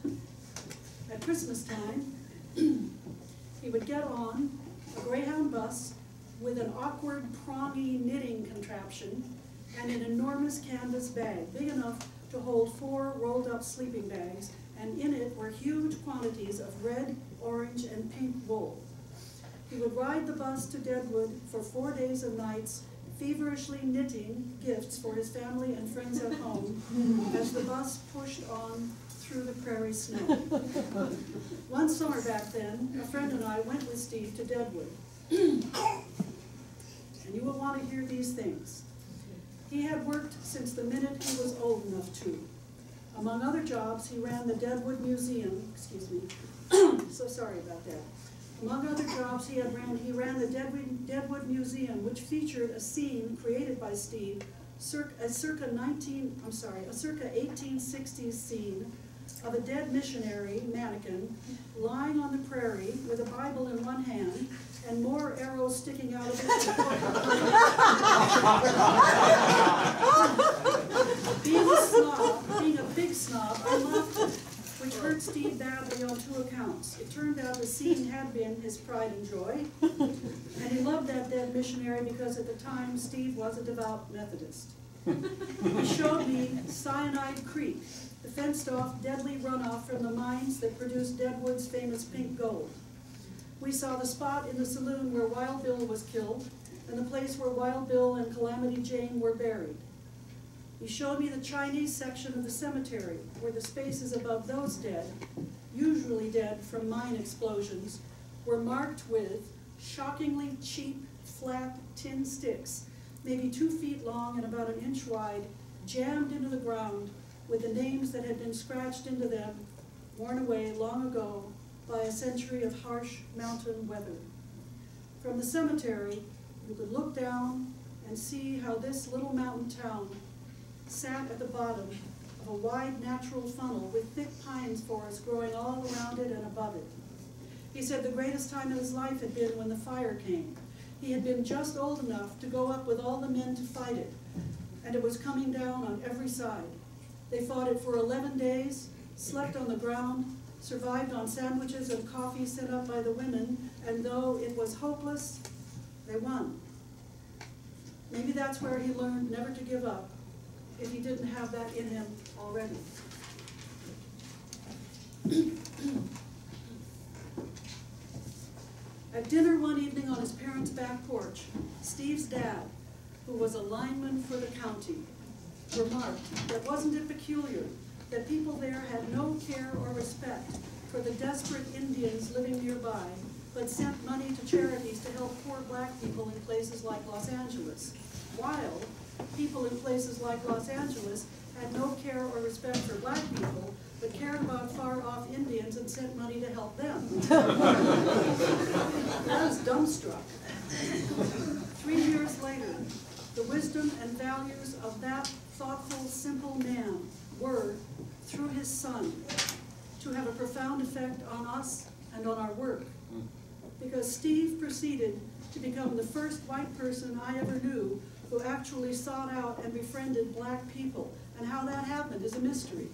At Christmas time, he would get on a Greyhound bus with an awkward, prongy knitting contraption and an enormous canvas bag, big enough to hold 4 rolled-up sleeping bags, and in it were huge quantities of red, orange, and pink wool. He would ride the bus to Deadwood for 4 days and nights, feverishly knitting gifts for his family and friends at home as the bus pushed on through the prairie snow. One summer back then, a friend and I went with Steve to Deadwood. And you will want to hear these things. He had worked since the minute he was old enough to. Among other jobs, he ran the Deadwood Museum, so sorry about that. Among other jobs he ran the Deadwood Museum, which featured a scene created by Steve, a circa 1860s scene of a dead missionary mannequin lying on the prairie with a Bible in one hand and more arrows sticking out of his head. Being a big snob, I loved it, which hurt Steve badly on 2 accounts. It turned out the scene had been his pride and joy, and he loved that dead missionary because at the time Steve was a devout Methodist. He showed me Cyanide Creek, the fenced-off, deadly runoff from the mines that produced Deadwood's famous pink gold. We saw the spot in the saloon where Wild Bill was killed, and the place where Wild Bill and Calamity Jane were buried. He showed me the Chinese section of the cemetery, where the spaces above those dead, usually dead from mine explosions, were marked with shockingly cheap, flat tin sticks, maybe 2 feet long and about 1 inch wide, jammed into the ground with the names that had been scratched into them, worn away long ago by a century of harsh mountain weather. From the cemetery, you could look down and see how this little mountain town sat at the bottom of a wide natural funnel with thick pines forests growing all around it and above it. He said the greatest time of his life had been when the fire came. He had been just old enough to go up with all the men to fight it, and it was coming down on every side. They fought it for 11 days, slept on the ground, survived on sandwiches and coffee sent up by the women, and though it was hopeless, they won. Maybe that's where he learned never to give up, if he didn't have that in him already. At dinner one evening on his parents' back porch, Steve's dad, who was a lineman for the county, remarked that wasn't it peculiar that people there had no care or respect for the desperate Indians living nearby, but sent money to charities to help poor black people in places like Los Angeles, while people in places like Los Angeles had no care or respect for black people, but cared about far-off Indians and sent money to help them. I was dumbstruck. 3 years later, the wisdom and values of that thoughtful, simple man were, through his son, to have a profound effect on us and on our work. Because Steve proceeded to become the first white person I ever knew who actually sought out and befriended black people, and how that happened is a mystery.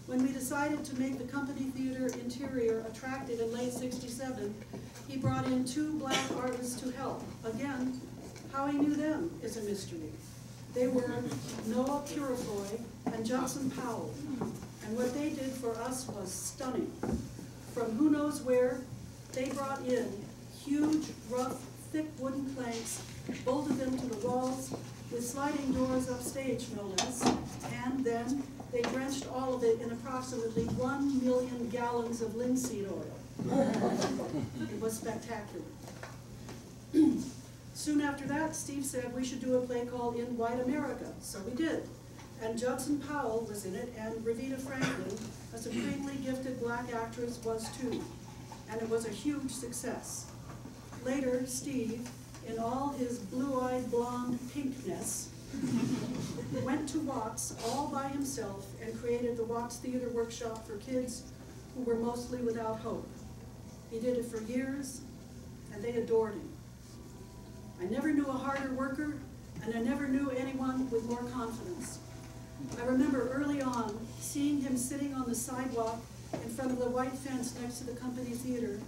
When we decided to make the company theater interior attractive in late '67, he brought in 2 black artists to help. Again, how he knew them is a mystery. They were Noah Purifoy and Judson Powell, and what they did for us was stunning. From who knows where, they brought in huge, rough, thick wooden planks, bolted them to the walls, with sliding doors upstage, no less, and then they drenched all of it in approximately 1 million gallons of linseed oil. It was spectacular. Soon after that, Steve said we should do a play called In White America, so we did. And Judson Powell was in it, and Revita Franklin, a supremely gifted black actress, was too. And it was a huge success. Later, Steve, in all his blue-eyed blonde pinkness, went to Watts all by himself and created the Watts Theater Workshop for kids who were mostly without hope. He did it for years, and they adored him. I never knew a harder worker, and I never knew anyone with more confidence. I remember early on seeing him sitting on the sidewalk in front of the white fence next to the company theater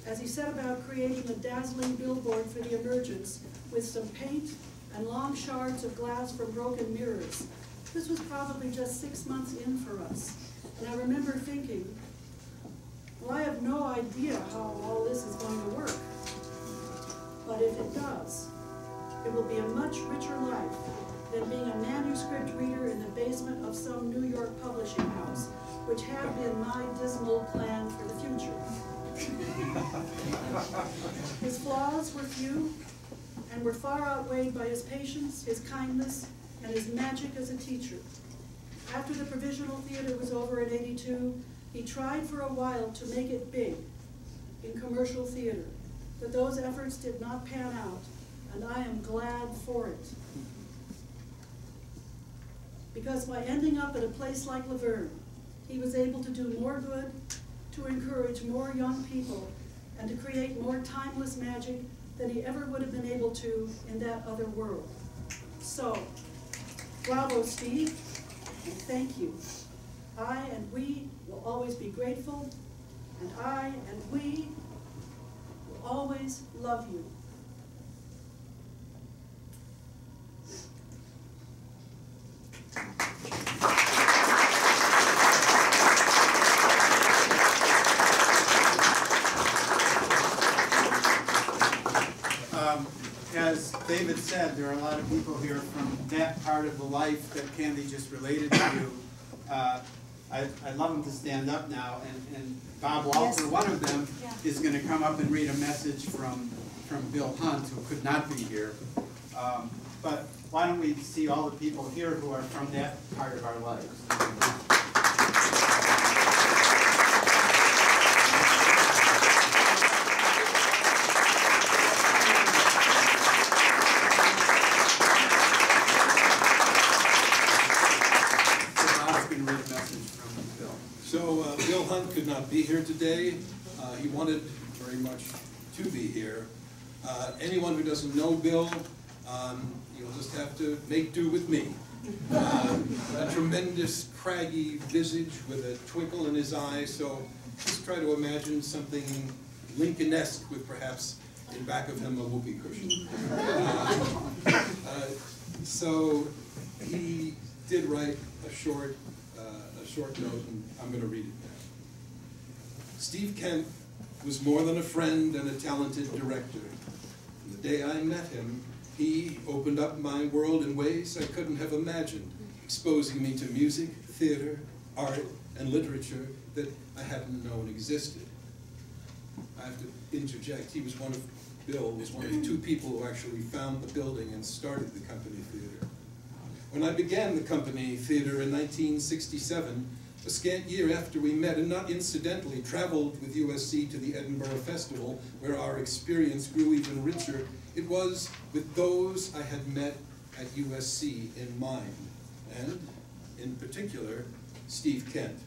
as he set about creating a dazzling billboard for the emergence with some paint and long shards of glass from broken mirrors. This was probably just 6 months in for us, and I remember thinking, well, I have no idea how all this is going to work, but if it does, it will be a much richer life than being a manuscript reader in the basement of some New York publishing house, which had been my dismal plan for the future. His flaws were few and were far outweighed by his patience, his kindness, and his magic as a teacher. After the Provisional Theater was over in '82, he tried for a while to make it big in commercial theater, but those efforts did not pan out, and I am glad for it. Because by ending up at a place like Laverne, he was able to do more good, to encourage more young people, and to create more timeless magic than he ever would have been able to in that other world. So, bravo, Steve, and thank you. I and we will always be grateful, and I and we will always love you. as David said, there are a lot of people here from that part of the life that Candy just related to you. I'd love them to stand up now, and Bob Walter, one of them, is going to come up and read a message from Bill Hunt, who could not be here. But why don't we see all the people here who are from that part of our lives. So Bill Hunt could not be here today. He wanted very much to be here. Anyone who doesn't know Bill, you'll just have to make do with me. A tremendous craggy visage with a twinkle in his eye, so just try to imagine something Lincoln-esque with perhaps in back of him a whoopee cushion. So he did write a short note, and I'm going to read it now. Steve Kent was more than a friend and a talented director. From the day I met him, he opened up my world in ways I couldn't have imagined, exposing me to music, theater, art, and literature that I hadn't known existed. I have to interject, Bill was one of two people who actually found the building and started the Company Theater. When I began the Company Theater in 1967, a scant year after we met, and not incidentally traveled with USC to the Edinburgh Festival, where our experience grew even richer, it was with those I had met at USC in mind, and, in particular, Steve Kent.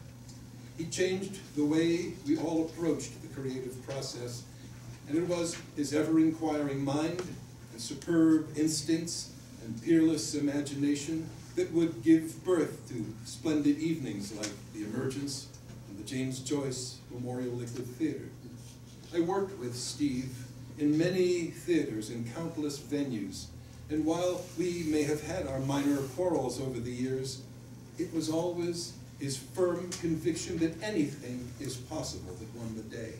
He changed the way we all approached the creative process, and it was his ever-inquiring mind and superb instincts and peerless imagination that would give birth to splendid evenings like The Emergence and the James Joyce Memorial Liquid Theater. I worked with Steve in many theaters in countless venues, and while we may have had our minor quarrels over the years, it was always his firm conviction that anything is possible that won the day.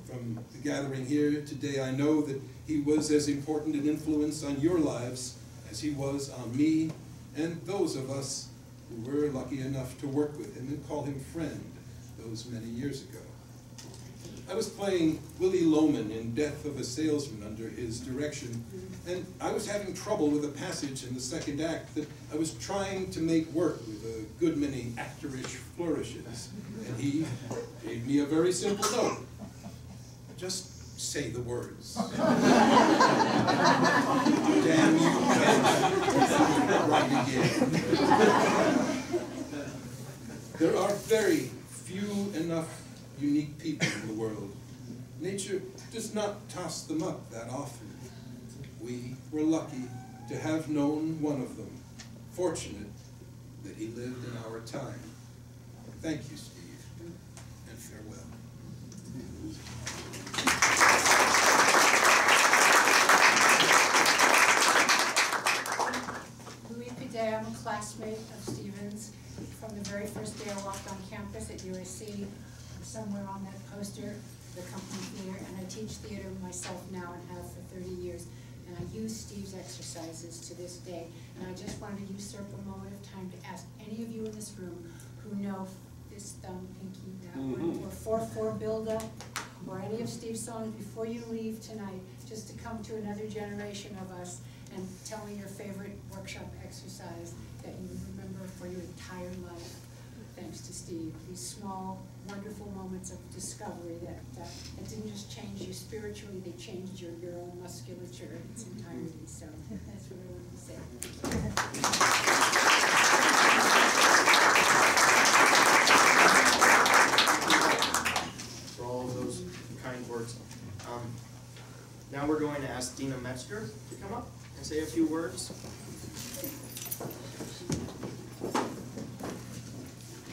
From the gathering here today, I know that he was as important an influence on your lives as he was on me and those of us who were lucky enough to work with him and call him friend those many years ago. I was playing Willie Loman in Death of a Salesman under his direction, and I was having trouble with a passage in the second act that I was trying to make work with a good many actorish flourishes, and he gave me a very simple note. Just say the words. Damn you, right again. There are very few enough unique people in the world. Nature does not toss them up that often. We were lucky to have known one of them, fortunate that he lived in our time. Thank you, Steve, and farewell. I'm a classmate of Stephen's from the very first day I walked on campus at USC. I'm somewhere on that poster, the Company Theater, and I teach theater myself now and have for 30 years. And I use Steve's exercises to this day. And I just wanted to usurp a moment of time to ask any of you in this room who know this thumb, pinky, that one, or 4/4 build-up, or any of Steve's songs before you leave tonight, just to come to another generation of us and tell me your favorite workshop exercise that you remember for your entire life, thanks to Steve. These small, wonderful moments of discovery that didn't just change you spiritually, they changed your own musculature in its entirety. So that's what I wanted to say. For all of those kind words. Now we're going to ask Dina Metzger to come up and say a few words.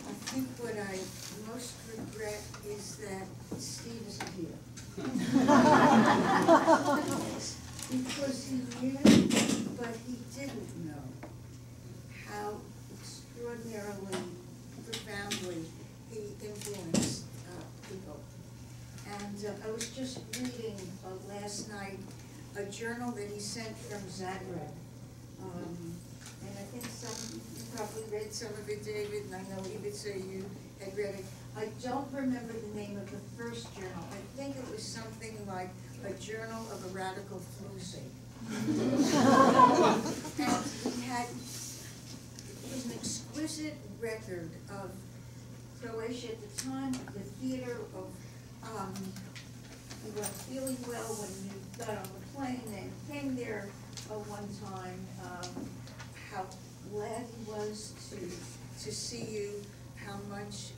I think what I most regret is that Steve isn't here. Because he knew, but he didn't know how extraordinarily, profoundly he influenced people. And I was just reading last night a journal that he sent from Zagreb. And I think you probably read some of it, David, and I know you would say you had read it. I don't remember the name of the first journal. I think it was something like a Journal of a Radical Floozy. And it was an exquisite record of Croatia at the time, the theater of, you weren't feeling well when you got on the plane and came there one time, how glad he was to see you, how much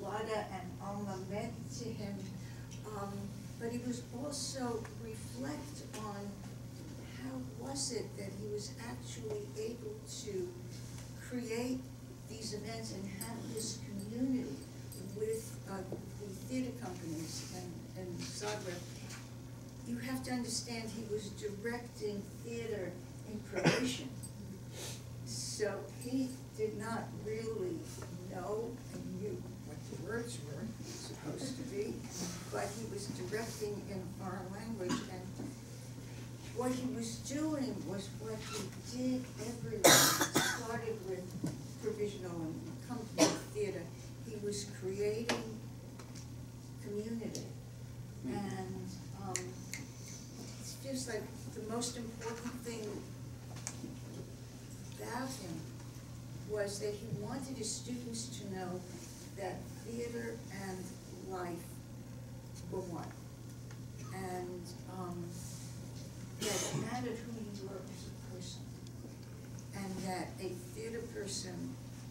Lada and Alma meant to him, but he was also reflect on how was it that he was actually able to create these events and have this community with the theater companies and Zagreb. You have to understand he was directing theater in Croatian. So he did not really know and knew what the words were supposed to be, but he was directing in a foreign language, and what he was doing was what he did everywhere. It started with provisional and company theater. He was creating community, and it's just like the most important thing about him was that he wanted his students to know that theater and life were one, and that it mattered who you were as a person, and that a theater person,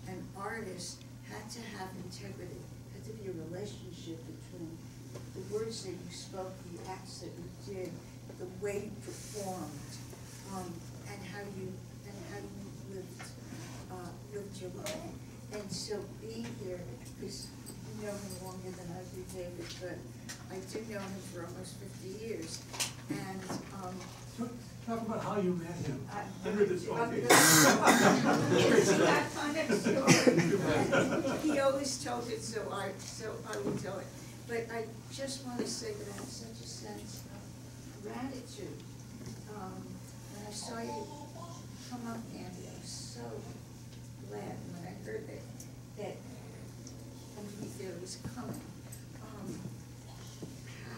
an artist, had to have integrity, had to be a relationship between the words that you spoke, the acts that you did, the way you performed, and how you lived your life. And so being here, because you know him longer than I do, David, but I did know him for almost 50 years. And talk about how you met him. Under this that kind of story. He always told it, so I will tell it. But I just want to say that I have such a sense of gratitude. When I saw you come up, Andy, I was so glad when I heard that Company Theater was coming.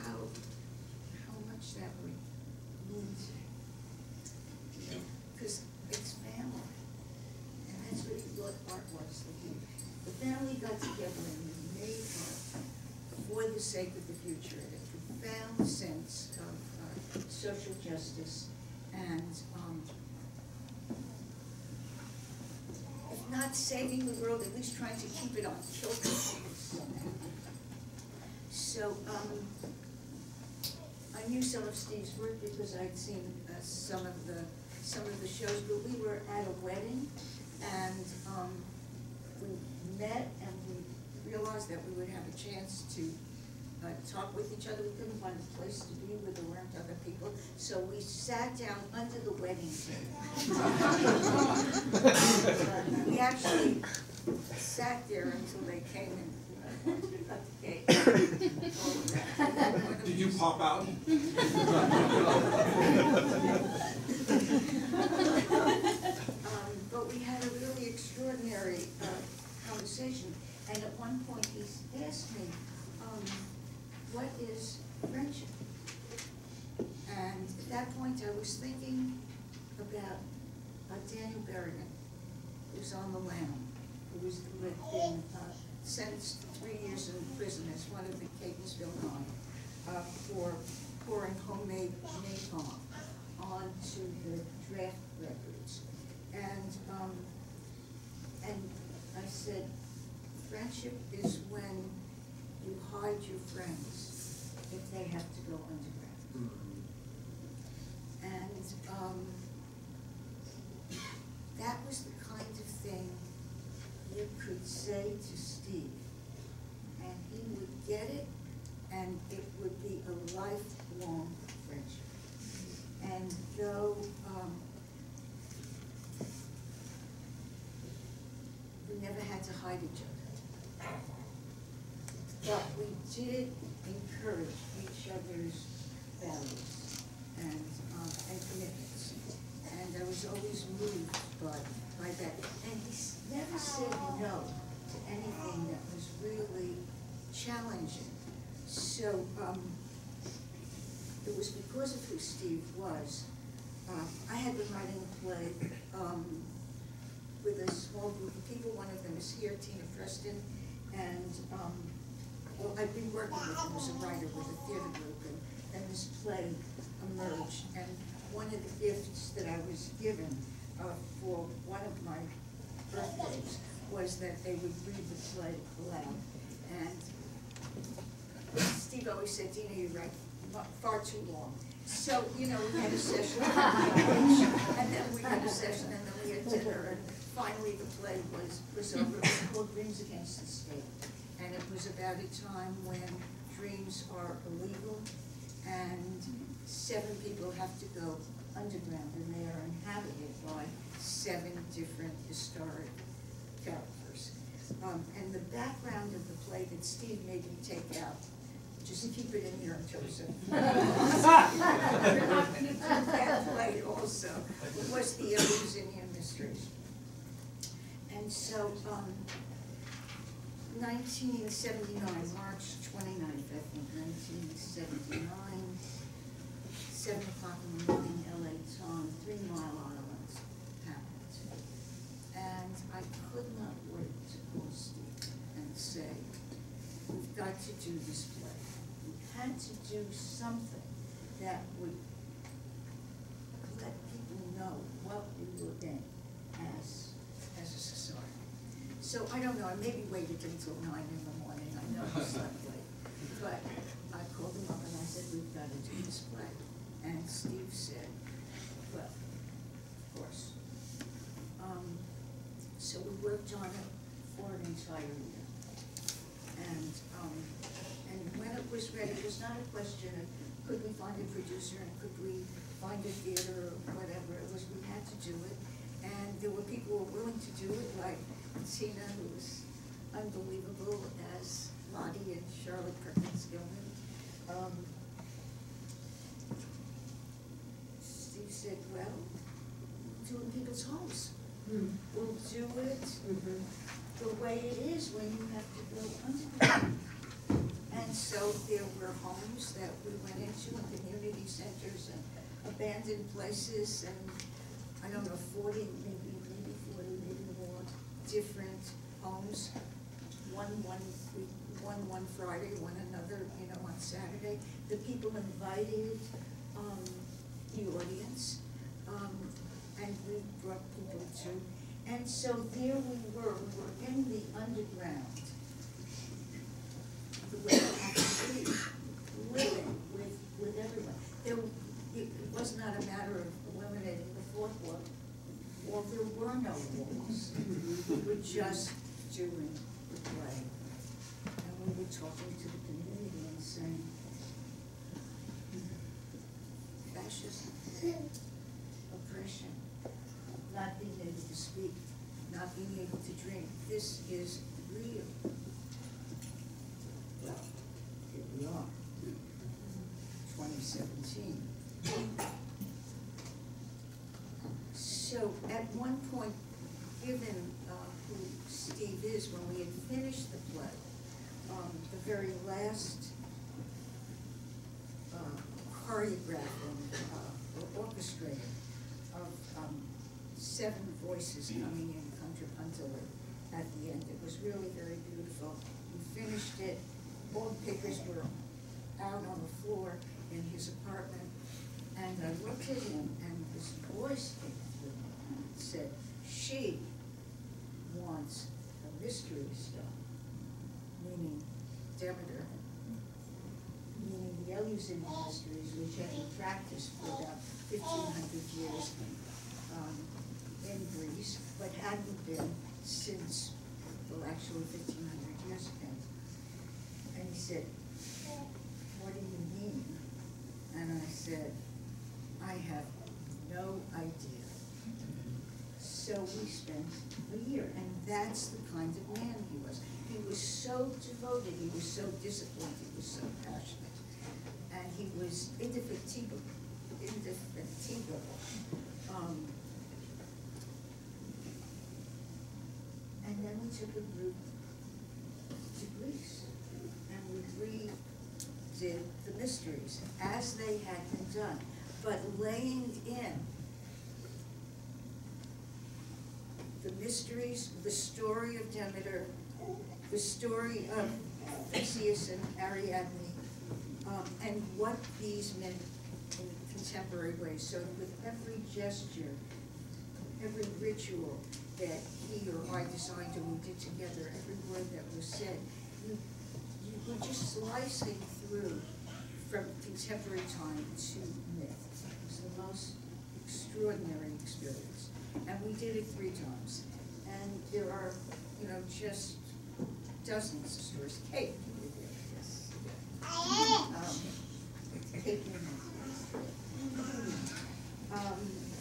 How much that would mean to you. Because it's family. And that's what he thought art was. The family got together and made art for the sake of the future, a profound sense of social justice and if not saving the world, at least trying to keep it on kilter somehow. So I knew some of Steve's work because I'd seen some of the shows, but we were at a wedding and we met and we realized that we would have a chance to talk with each other. We couldn't find a place to be where there weren't other people, so we sat down under the wedding table. We actually sat there until they came and cut the cake. Did you pop out? But we had a really extraordinary conversation, and at one point he asked me, what is friendship? And at that point I was thinking about Daniel Berrigan, who's on the lam, who was been sentenced to 3 years in prison as one of the Catonsville Nine for pouring homemade napalm onto the draft records. And I said, friendship is when you hide your friends if they have to go underground. And that was the kind of thing you could say to Steve, and he would get it, and it would be a lifelong friendship. And though we never had to hide each other, but we did encourage each other's values and commitments. And I was always moved by that. And he never said no to anything that was really challenging. So it was because of who Steve was. I had been writing a play with a small group of people. One of them is here, Tina Preston, and well, I've been working with him as a writer with a theater group, and this play emerged. And one of the gifts that I was given for one of my birthdays was that they would read the play aloud. And Steve always said, Dina, you write far too long. So, you know, we had a session, and then we had a session, and then we had dinner, and finally the play was over. It was called Dreams Against the State. And it was about a time when dreams are illegal, and 7 people have to go underground, and they are inhabited by 7 different historic characters. And the background of the play that Steve made me take out, just keep it in your Joseph. You're not going to do that play also, was the Eleusinian Mysteries. And so, 1979, March 29th, I think, 1979, 7 o'clock in the morning, LA time, 3 Mile Island happened. And I could not wait to call Steve and say, we've got to do this play. We had to do something that would let people know what we were in as a society. So I don't know, I maybe waited until 9 in the morning, I know I slept late. But I called him up and I said, we've got to do this play. And Steve said, well, of course. So we worked on it for an entire year. And when it was ready, it was not a question of could we find a producer and could we find a theater or whatever. It was we had to do it. And there were people who were willing to do it, like Tina, who was unbelievable as Lottie and Charlotte Perkins Gilman. Steve said, well, we'll do it in people's homes. We'll do it the way it is when you have to go underground. And so there were homes that we went into and community centers and abandoned places and I don't know, 40, maybe 40, maybe more different homes. One Friday, one another, you know, on Saturday. The people invited the audience, and we brought people to. And so there we were in the underground, the way actually living with everyone. It was not a matter of eliminating the 4th wall. Well, there were no walls. We were just doing the play. And we were talking to the community and saying, fascism, oppression, not being able to speak, not being able to drink, this is real. Well, here we are, 2017. So at one point, given who Steve is, when we had finished the play, the very last choreographing or orchestrating of 7 voices coming in contrapuntally at the end. It was really very beautiful. We finished it. All the papers were out on the floor in his apartment, and I looked at him, and his voice came through and said, she wants a mystery stone, meaning Demeter, meaning the Eleusinian mysteries, which had been practiced for about 1,500 years in Greece, but hadn't been since, well, actually 1,500 years ago. And he said, what do you mean? And I said, I have no idea. So we spent a year, and that's the kind of man he was. He was so devoted, he was so disciplined, he was so passionate. And he was indefatigable. And then we took a group to Greece, and we redid the mysteries as they had been done, but laying in the mysteries, the story of Demeter, the story of Theseus and Ariadne, and what these meant in contemporary ways. So with every gesture, every ritual that he or I designed or we did together, every word that was said, you were just slicing through from contemporary time to myth. It was the most extraordinary experience. And we did it 3 times. And there are, just dozens of stories. Kate, you were there, yes. Kate Newman.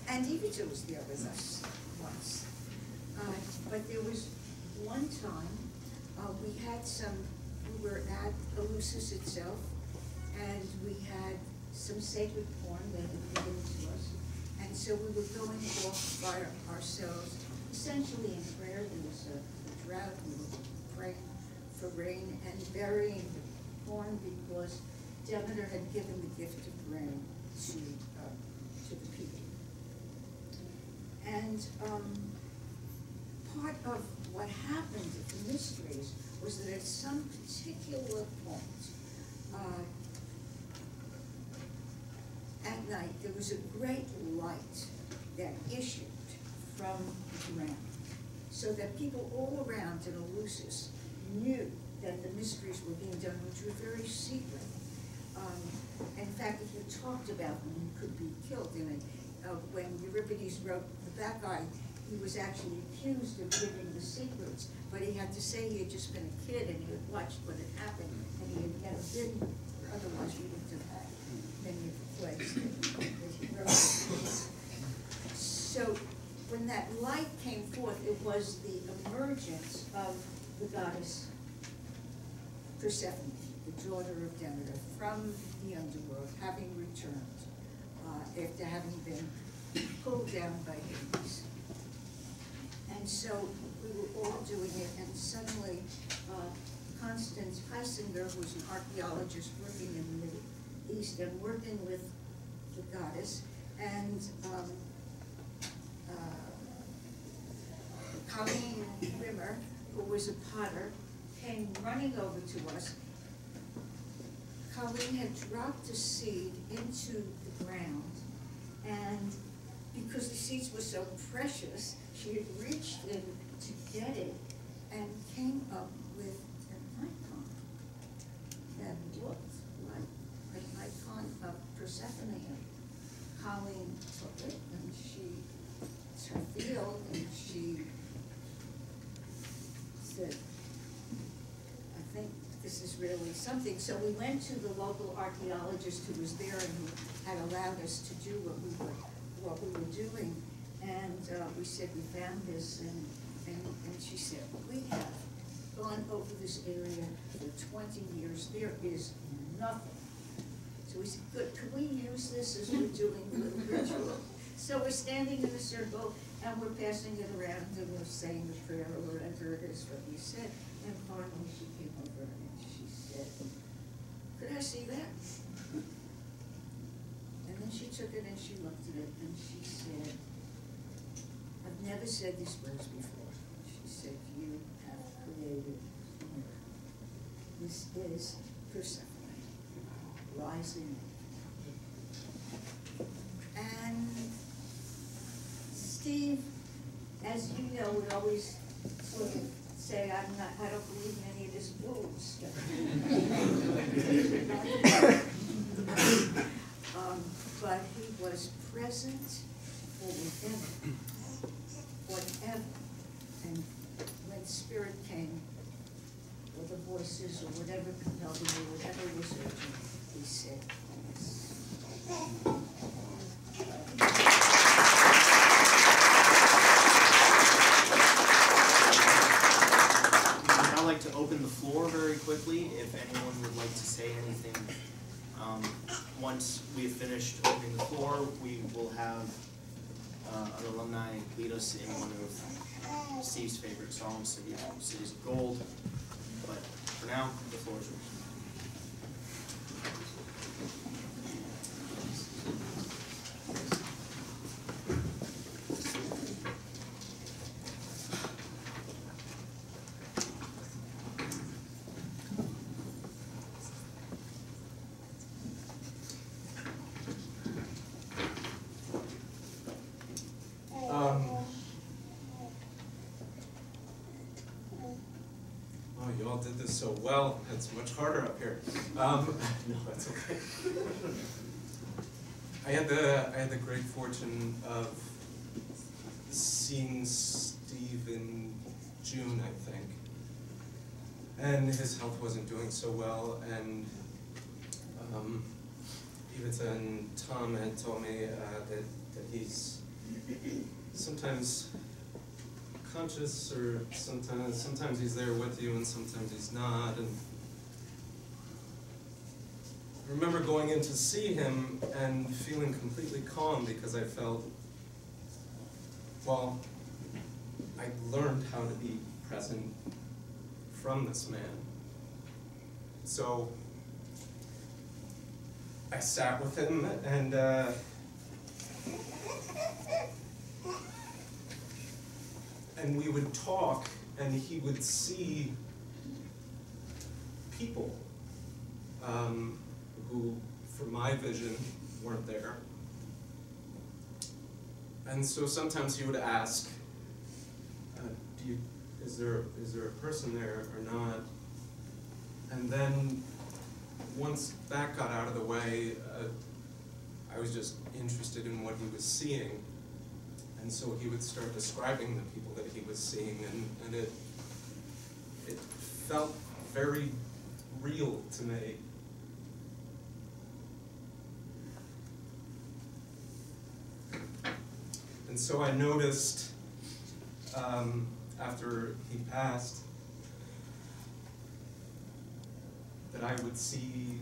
And Evita was there with us once. But there was one time, we were at Eleusis itself, and we had some sacred corn that had been given to us. And so we were going off by ourselves, essentially in prayer. There was a drought, we were praying for rain and burying the corn because Demeter had given the gift of rain to the people. And part of what happened at the mysteries was that at some particular point at night there was a great light that issued from the ground, so that people all around in Eleusis knew that the mysteries were being done, which were very secret. In fact, if you talked about them, you could be killed. When Euripides wrote the Bacchae, he was actually accused of giving the secrets, but he had to say he had just been a kid and he had watched what had happened, and he had never been, otherwise we wouldn't have had many of the plays that he wrote. So when that light came forth, it was the emergence of the goddess Persephone, the daughter of Demeter, from the underworld, having returned after having been pulled down by Hades. And so we were all doing it, and suddenly Constance Heisinger, who's an archaeologist working in the Middle East and working with the goddess, and Colleen Rimmer, who was a potter, came running over to us. Colleen had dropped a seed into the ground, and because the seeds were so precious, she had reached in to get it and came up with an icon that looked like an icon of Persephone. Colleen took it, and it's her field, and she said, I think this is really something. So we went to the local archaeologist who was there and who had allowed us to do what we were doing. And we said, we found this, and she said, we have gone over this area for 20 years. There is nothing. So we said, good, could we use this as we're doing the ritual? So we're standing in a circle, and we're passing it around, and we're saying the prayer, or whatever it is what we said. And finally she came over, and she said, could I see that? And then she took it, and she looked at it, and she said, I've never said these words before. She said, you have created me. This is Persephone, rising. And Steve, as you know, would always sort of say, I don't believe in any of this bull stuff. But he was present for whatever. And when spirit came, or the voices, or whatever compelled him, or whatever was urgent, he said, yes. I'd now like to open the floor very quickly if anyone would like to say anything once we have finished opening the floor, we will have an alumni lead us in one of Steve's favorite songs, Cities of Gold. But for now, the floor is yours. Oh, you all did this so well. It's much harder up here. No, that's okay. I had the great fortune of seeing Steve in June, I think, and his health wasn't doing so well, and Ivica and Tom had told me that he's sometimes conscious, or sometimes he's there with you and sometimes he's not. And I remember going in to see him and feeling completely calm because I felt, well, I learned how to be present from this man. So I sat with him and we would talk, and he would see people who, for my vision, weren't there. And so sometimes he would ask, is there a person there or not? And then once that got out of the way, I was just interested in what he was seeing. And so he would start describing the people that he was seeing, and it felt very real to me. And so I noticed, after he passed, that I would see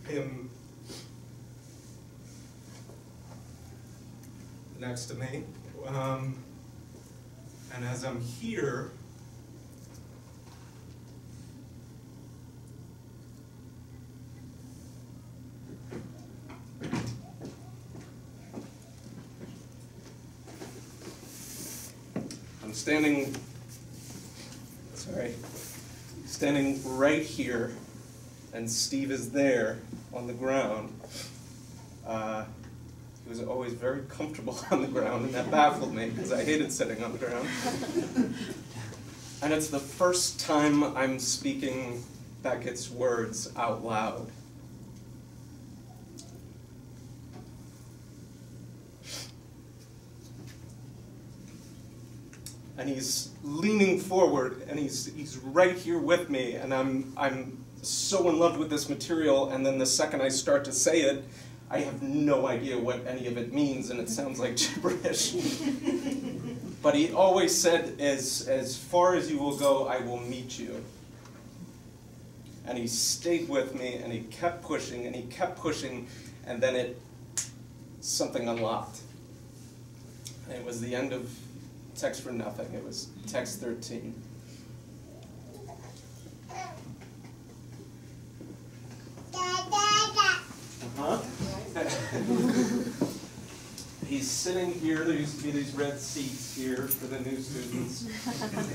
him next to me, and as I'm here, I'm standing right here, and Steve is there on the ground. He was always very comfortable on the ground, and that baffled me because I hated sitting on the ground. And it's the first time I'm speaking Beckett's words out loud. And he's leaning forward, and he's right here with me, and I'm so in love with this material, and then the second I start to say it, I have no idea what any of it means, and it sounds like gibberish. But he always said, as far as you will go, I will meet you. And he stayed with me, and he kept pushing, and he kept pushing, and then something unlocked. And it was the end of Text for Nothing. It was text 13. He's sitting here. There used to be these red seats here for the new students.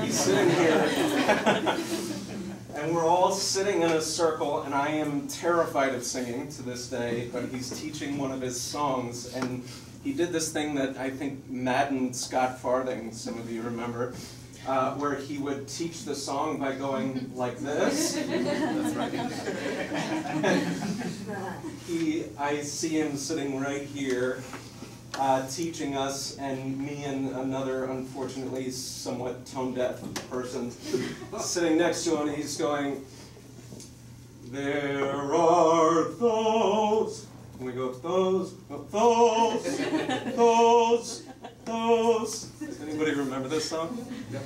He's sitting here, and we're all sitting in a circle, and I am terrified of singing to this day, but he's teaching one of his songs, and he did this thing that I think maddened Scott Farthing, some of you remember, where he would teach the song by going like this. That's right. I see him sitting right here, teaching us, and me and another, unfortunately, somewhat tone-deaf person sitting next to him, and he's going, there are those, and we go, those. Does anybody remember this song? Yeah.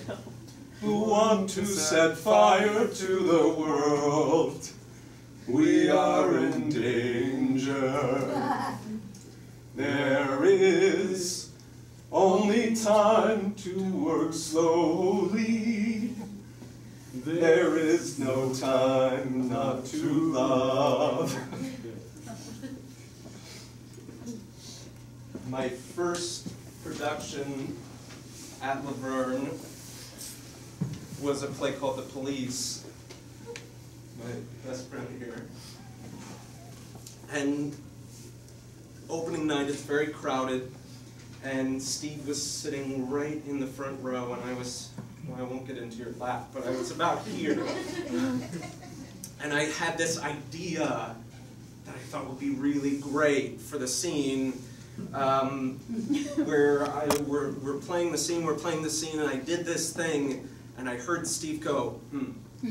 Who want to set fire to the world. we are in danger. There is only time to work slowly. There is no time not to love. My first production at Laverne was a play called The Police. My best friend here. And opening night, it's very crowded, and Steve was sitting right in the front row, and I was, well, I won't get into your lap, but I was about here. And I had this idea that I thought would be really great for the scene, where we're playing the scene, and I did this thing, and I heard Steve go, All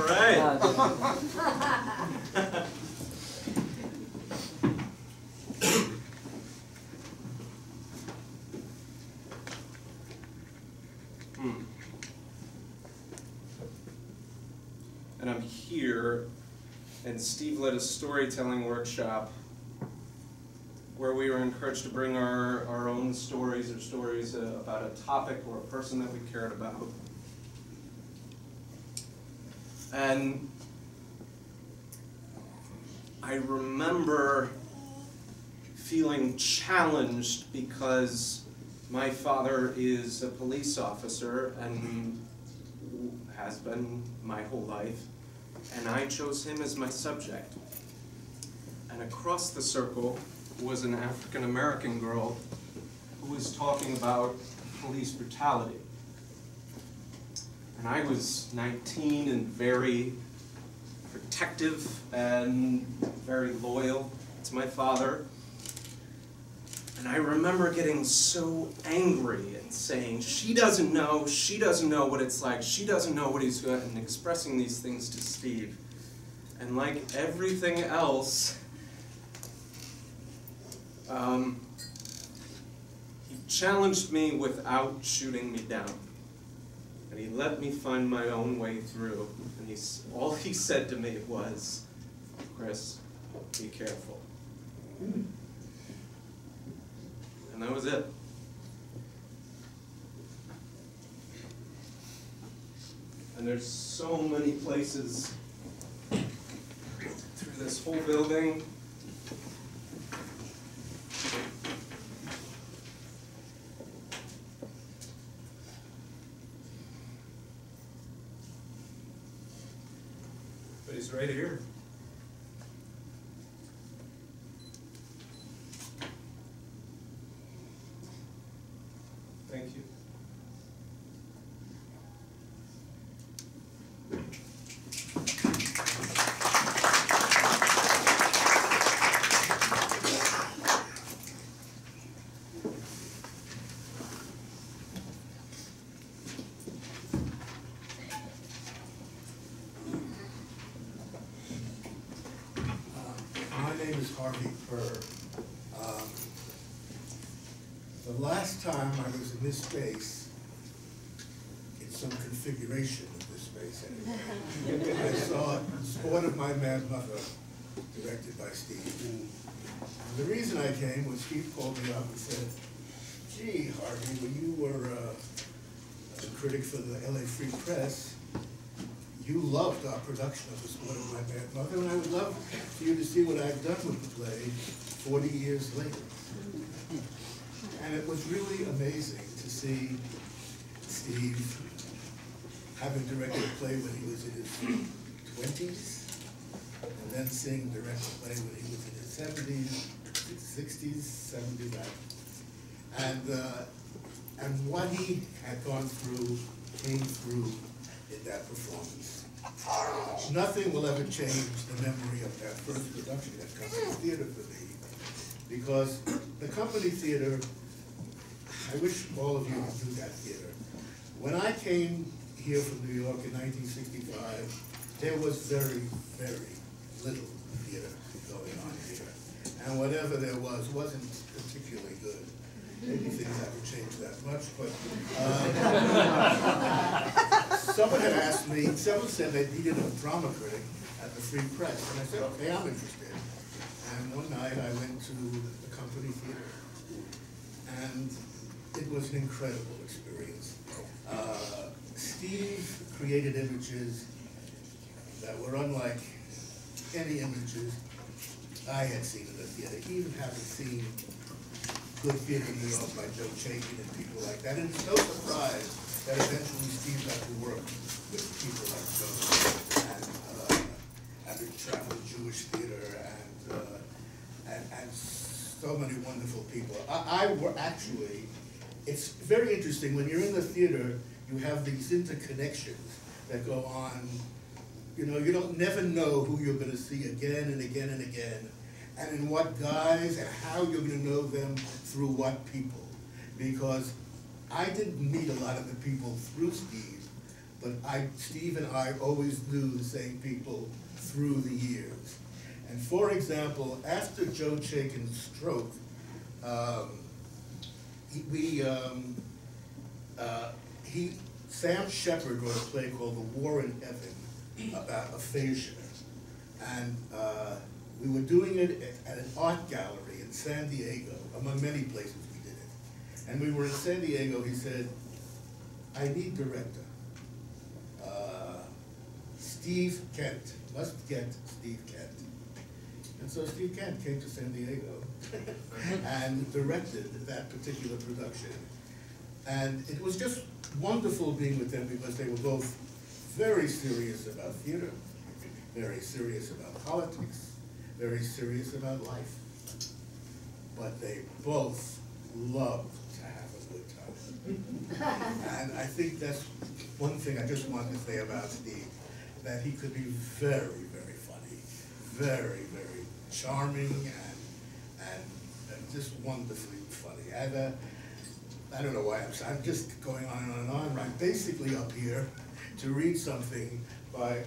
right. And I'm here, and Steve led a storytelling workshop where we were encouraged to bring our own stories, or stories about a topic or a person that we cared about. And I remember feeling challenged because my father is a police officer and has been my whole life, and I chose him as my subject. And across the circle was an African-American girl who was talking about police brutality. And I was 19 and very protective and very loyal to my father. And I remember getting so angry and saying, she doesn't know what it's like, she doesn't know what he's doing, and expressing these things to Steve. And like everything else, he challenged me without shooting me down. And he let me find my own way through. And all he said to me was, Chris, be careful. And that was it. And there's so many places through this whole building. But he's right here. Thank you. My name is Harvey Purr. The last time I was in this space, in some configuration of this space anyway, I saw Sport of My Mad Mother, directed by Steve. And the reason I came was Steve called me up and said, gee, Harvey, when you were a critic for the LA Free Press, you loved our production of The Sport of My Mad Mother, and I would love for you to see what I've done with the play 40 years later. And it was really amazing to see Steve having directed a play when he was in his 20s, and then seeing him direct a play when he was in his 70s, 60s, 70s, and what he had gone through came through in that performance. Nothing will ever change the memory of that first production at Company Theater for me, because the Company Theater, I wish all of you knew that theater. When I came here from New York in 1965, there was very, very little theater going on here. And whatever there was wasn't particularly good. Maybe things haven't changed that much, but someone had asked me, someone said they needed a drama critic at the Free Press, and I said, okay, I'm interested. And one night I went to the Company Theater, and it was an incredible experience. Steve created images that were unlike any images I had seen in the theater. He even hadn't seen good theater in New York by Joe Chaikin and people like that. And it's no surprise that eventually Steve got to work with people like Joe and the Traveling Jewish Theater and so many wonderful people. Actually, it's very interesting. When you're in the theater, you have these interconnections that go on. You know, you don't never know who you're going to see again and again and again, and in what guise, and how you're going to know them through what people. Because I didn't meet a lot of the people through Steve, but Steve and I always knew the same people through the years. And for example, after Joe Chaikin's stroke, Sam Shepard wrote a play called The War in Heaven about aphasia. And we were doing it at an art gallery in San Diego, among many places we did it. And we were in San Diego, he said, I need director. Steve Kent, must get Steve Kent. And so Steve Kent came to San Diego and directed that particular production. And it was just wonderful being with them because they were both very serious about theater, very serious about politics, very serious about life. But they both loved to have a good time. And I think that's one thing I just wanted to say about Steve, that he could be very, very funny, very, very charming, and just wonderfully funny. And I don't know why I'm just going on and on. I'm basically up here to read something by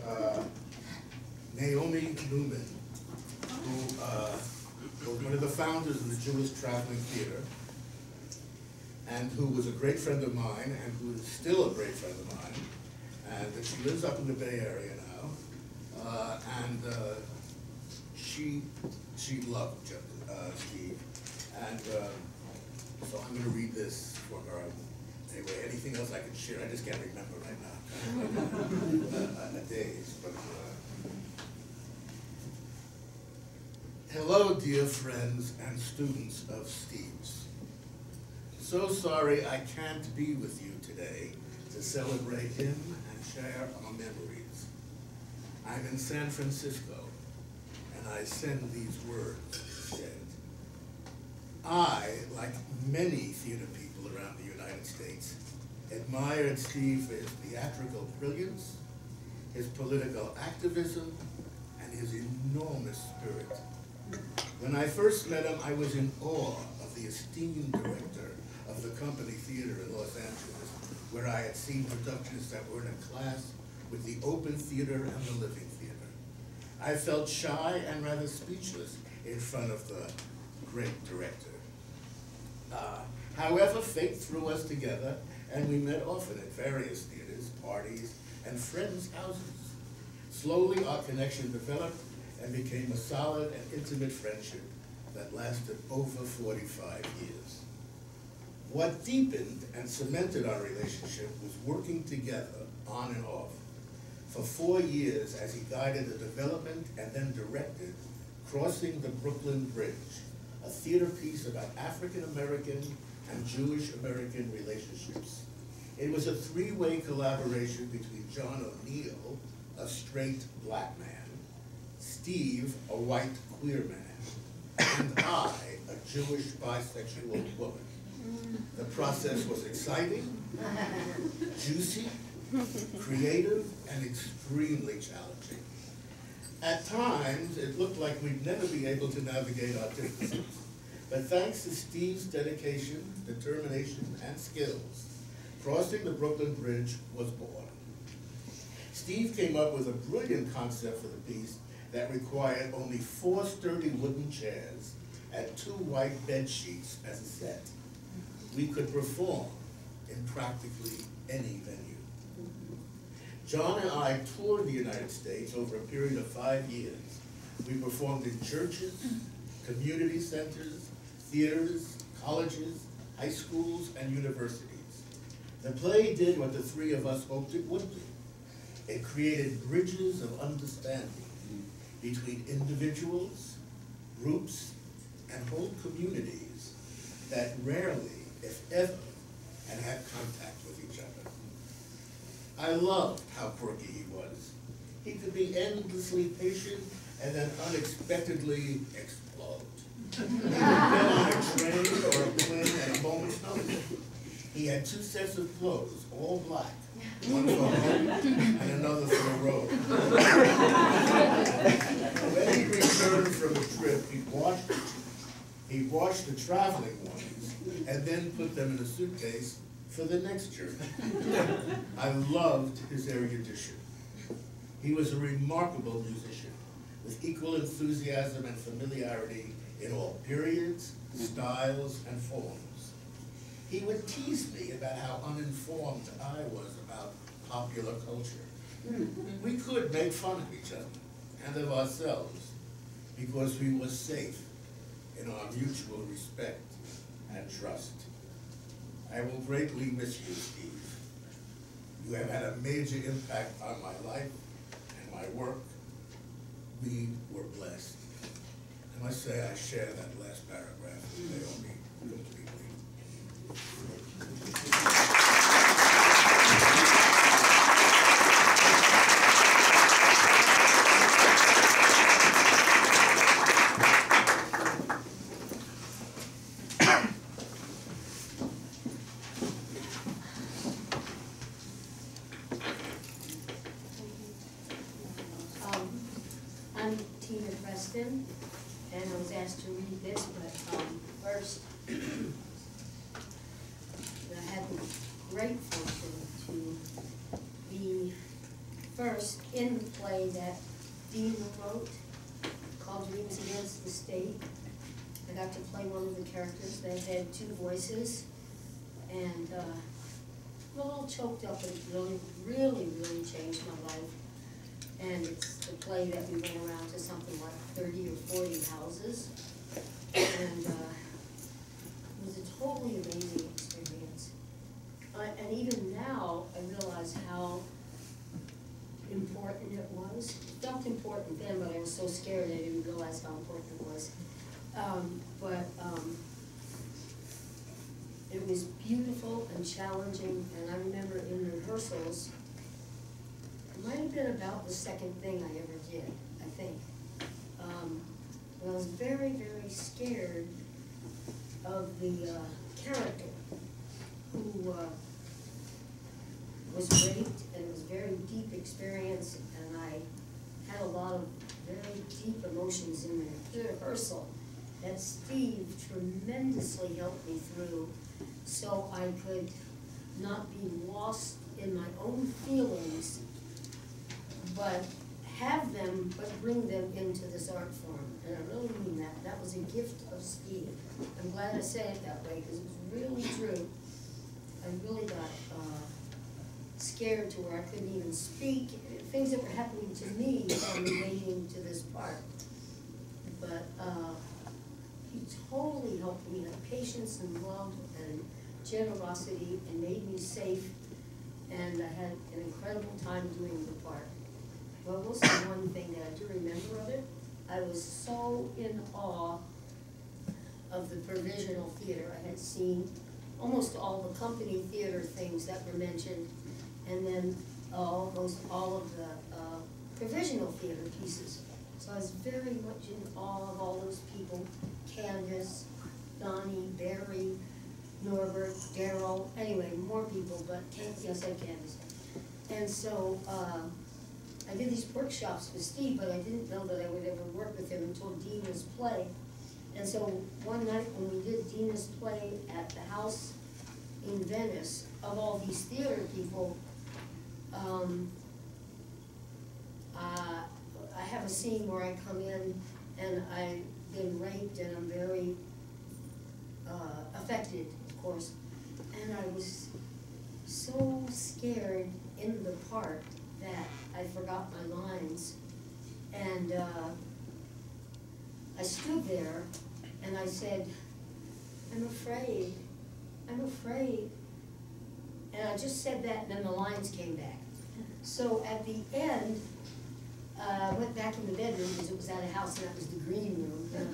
Naomi Newman, who was one of the founders of the Jewish Traveling Theater, and who was a great friend of mine, and who is still a great friend of mine, and that she lives up in the Bay Area now, and she loved Steve, and so I'm going to read this for her. Anyway, anything else I can share? I just can't remember right now. A days, but hello, dear friends and students of Steve's. So sorry I can't be with you today to celebrate him and share our memories. I'm in San Francisco, and I send these words instead. I, like many theater people around the United States, admired Steve for his theatrical brilliance, his political activism, and his enormous spirit. When I first met him, I was in awe of the esteemed director of the Company Theater in Los Angeles, where I had seen productions that were in a class with the Open Theater and the Living Theater. I felt shy and rather speechless in front of the great director. However, fate threw us together, and we met often at various theaters, parties, and friends' houses. Slowly, our connection developed and became a solid and intimate friendship that lasted over 45 years. What deepened and cemented our relationship was working together, on and off, for 4 years as he guided the development and then directed Crossing the Brooklyn Bridge, a theater piece about African-American and Jewish-American relationships. It was a three-way collaboration between John O'Neill, a straight black man, Steve, a white queer man, and I, a Jewish bisexual woman. The process was exciting, juicy, creative, and extremely challenging. At times, it looked like we'd never be able to navigate our differences. But thanks to Steve's dedication, determination, and skills, Crossing the Brooklyn Bridge was born. Steve came up with a brilliant concept for the piece that required only 4 sturdy wooden chairs and 2 white bed sheets as a set. we could perform in practically any venue. John and I toured the United States over a period of 5 years. We performed in churches, community centers, theaters, colleges, high schools, and universities. The play did what the three of us hoped it would do. It created bridges of understanding between individuals, groups, and whole communities that rarely, if ever, had had contact with each other. I loved how quirky he was. He could be endlessly patient and then unexpectedly explode. He could get on a train or a plane at a moment's notice. He had 2 sets of clothes, all black, one for home and another for the road. When he returned from a trip, he washed the traveling ones and then put them in a suitcase for the next journey. I loved his erudition. He was a remarkable musician with equal enthusiasm and familiarity in all periods, styles, and forms. He would tease me about how uninformed I was about popular culture. We could make fun of each other and of ourselves because we were safe in our mutual respect and trust. I will greatly miss you, Steve. You have had a major impact on my life and my work. We were blessed. I must say I share that last paragraph with Naomi completely. I'm Tina Preston, and I was asked to read this, but first, I had the great fortune to be first in the play that Dean wrote, called Dreams Against the State. I got to play one of the characters that had 2 voices, and I'm a little choked up, but it really changed my life. And it's the play that we went around to something like 30 or 40 houses. And it was a totally amazing experience. And even now, I realize how important it was. It felt important then, but I was so scared I didn't realize how important it was. It was beautiful and challenging, and I remember in rehearsals, it might have been about the second thing I ever did, I think. I was very scared of the character who was raped, and it was a very deep experience, and I had a lot of very deep emotions in the rehearsal that Steve tremendously helped me through so I could not be lost in my own feelings, but have them, but bring them into this art form. And I really mean that. That was a gift of Steve. I'm glad I said it that way, because it was really true. I really got scared to where I couldn't even speak. Things that were happening to me while relating to this part. But he totally helped me, had patience and love and generosity, and made me safe. And I had an incredible time doing the part. Well, I will say one thing that I do remember of it. I was so in awe of the provisional theater. I had seen almost all the company theater things that were mentioned, and then almost all of the provisional theater pieces. So I was very much in awe of all those people, Candace, Donnie, Barry, Norbert, Daryl, anyway, more people, but yes, I Candace. And so I did these workshops with Steve, but I didn't know that I would ever work with him until Dina's play. And so one night when we did Dina's play at the house in Venice, of all these theater people, I have a scene where I come in and I've been raped and I'm very affected, of course. And I was so scared in the part that I forgot my lines. And I stood there and I said, I'm afraid, I'm afraid. And I just said that and then the lines came back. So at the end, I went back in the bedroom because it was at a house and that was the green room. In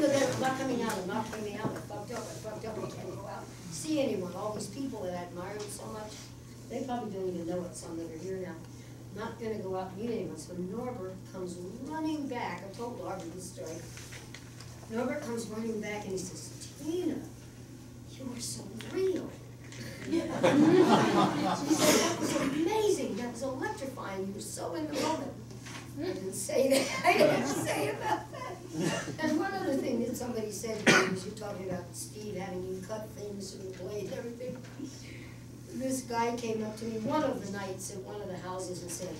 the bedroom, I'm not coming out, I'm not coming out, I fucked up, I can't go out, see anyone. All these people that I admired so much, they probably don't even know it, some that are here now. Not gonna go out and meet anyone. So Norbert comes running back. I told Barbara this story. Norbert comes running back and he says, Tina, you are so real. She said, that was amazing, that was electrifying, you were so in the moment. I didn't say that, I didn't say about that. And one other thing that somebody said to me was, you're talking about Steve having you cut things and blade and everything. This guy came up to me one of the nights at one of the houses and said,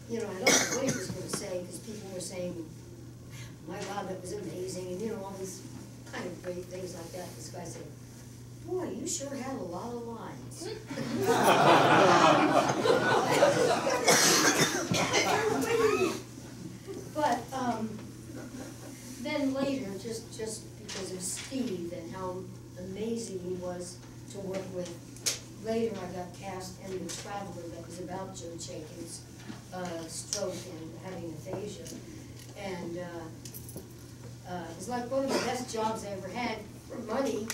you know, I don't know what he was going to say, because people were saying, my God, that was amazing, and you know, all these kind of great things like that. This guy said, boy, you sure had a lot of lines. But then later, just because of Steve and how amazing he was to work with, later I got cast in The Traveler that was about Joe Jenkins' stroke and having aphasia. And it was like one of the best jobs I ever had for money,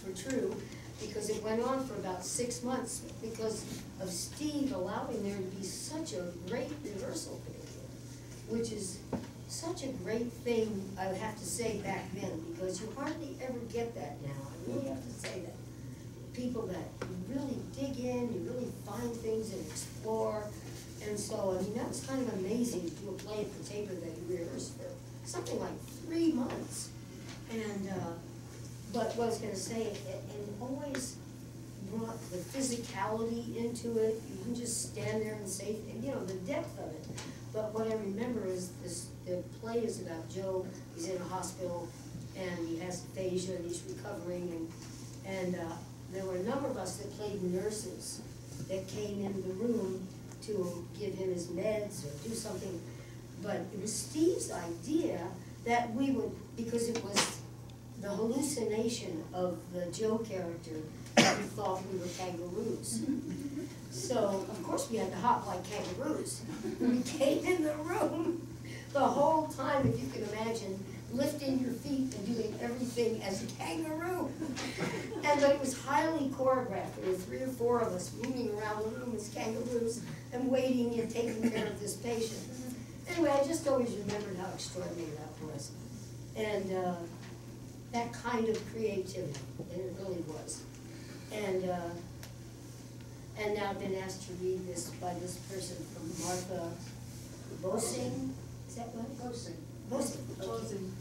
for true, because it went on for about 6 months because of Steve allowing there to be such a great rehearsal period, which is such a great thing, I would have to say, back then, because you hardly ever get that now. I really have to say that. People that really dig in, you really find things and explore. And so, I mean, that was kind of amazing to do a play at the Taper that you rehearsed for something like 3 months. And, but what I was going to say, and always brought the physicality into it. You didn't just stand there and say, you know, the depth of it. But what I remember is the play is about Joe. He's in a hospital, and he has aphasia, and he's recovering. And there were a number of us that played nurses that came in the room to give him his meds or do something. But it was Steve's idea that we would, because it was the hallucination of the Joe character, that we thought we were kangaroos. So, of course, we had to hop like kangaroos. We came in the room the whole time, if you can imagine, lifting your feet and doing everything as a kangaroo. But it was highly choreographed. There were 3 or 4 of us moving around the room as kangaroos and waiting and taking care of this patient. Anyway, I just always remembered how extraordinary that was. And that kind of creativity, and it really was. And now I've been asked to read this by this person from Martha Bosing. Is that what? Bosing. Bosing.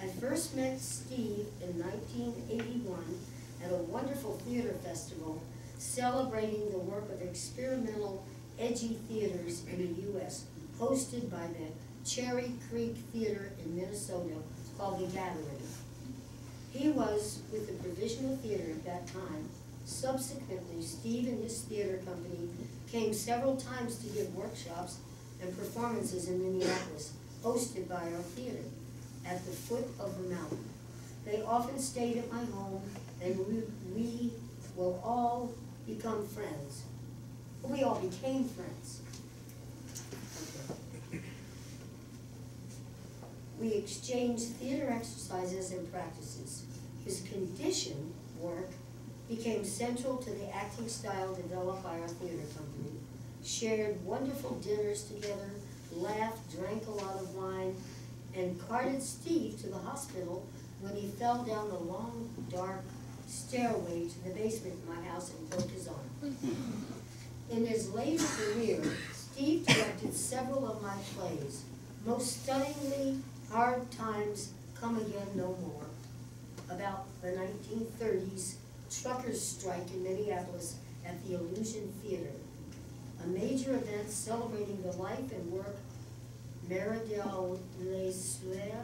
I first met Steve in 1981 at a wonderful theater festival celebrating the work of experimental, edgy theaters in the U.S., hosted by the Cherry Creek Theater in Minnesota called The Gathering. He was with the Provisional Theater at that time. Subsequently, Steve and his theater company came several times to give workshops and performances in Minneapolis, hosted by our theater, at the foot of the mountain. They often stayed at my home, and we will all become friends. We all became friends. Okay. We exchanged theater exercises and practices. His condition work became central to the acting style developed by our theater company. Shared wonderful dinners together, laughed, drank a lot of wine, and carted Steve to the hospital when he fell down the long, dark stairway to the basement of my house and broke his arm. In his later career, Steve directed several of my plays, most stunningly, Hard Times Come Again No More, about the 1930s truckers' strike in Minneapolis at the Illusion Theater, a major event celebrating the life and work Maridel LeSueur,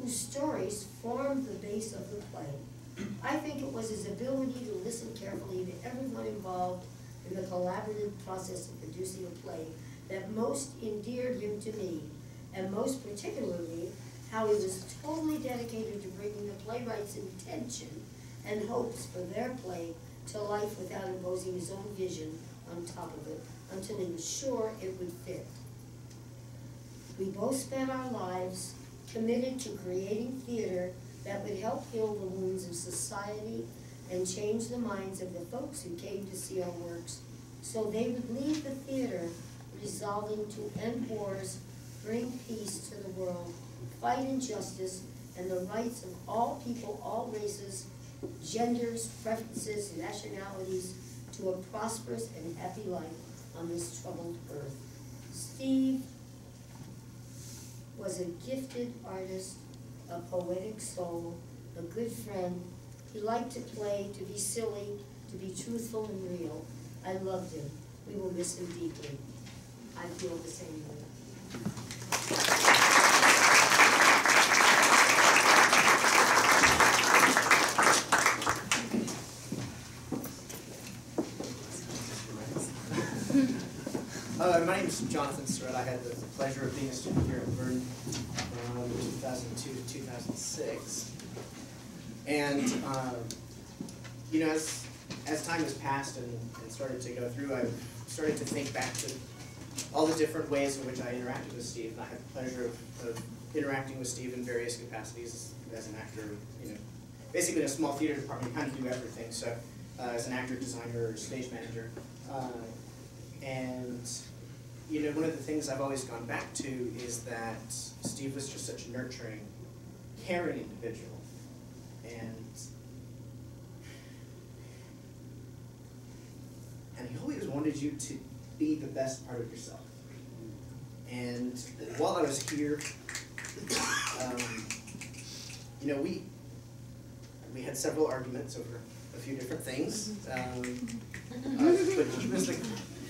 whose stories formed the base of the play. I think it was his ability to listen carefully to everyone involved in the collaborative process of producing a play that most endeared him to me, and most particularly how he was totally dedicated to bringing the playwright's intention and hopes for their play to life without imposing his own vision on top of it until he was sure it would fit. We both spent our lives committed to creating theater that would help heal the wounds of society and change the minds of the folks who came to see our works, so they would leave the theater resolving to end wars, bring peace to the world, fight injustice, and the rights of all people, all races, genders, preferences, nationalities, to a prosperous and happy life on this troubled earth. Steve was a gifted artist, a poetic soul, a good friend. He liked to play, to be silly, to be truthful and real. I loved him. We will miss him deeply. I feel the same way. My name is Jonathan Surratt. I had the pleasure of being a student here at Verne from 2002 to 2006. And, you know, as time has passed and started to go through, I've started to think back to all the different ways in which I interacted with Steve. And I had the pleasure of interacting with Steve in various capacities as an actor. You know, basically in a small theater department, you kind of do everything. So as an actor, designer, stage manager. And you know, one of the things I've always gone back to is that Steve was just such a nurturing, caring individual. And he always wanted you to be the best part of yourself. And while I was here, you know, we had several arguments over a few different things. But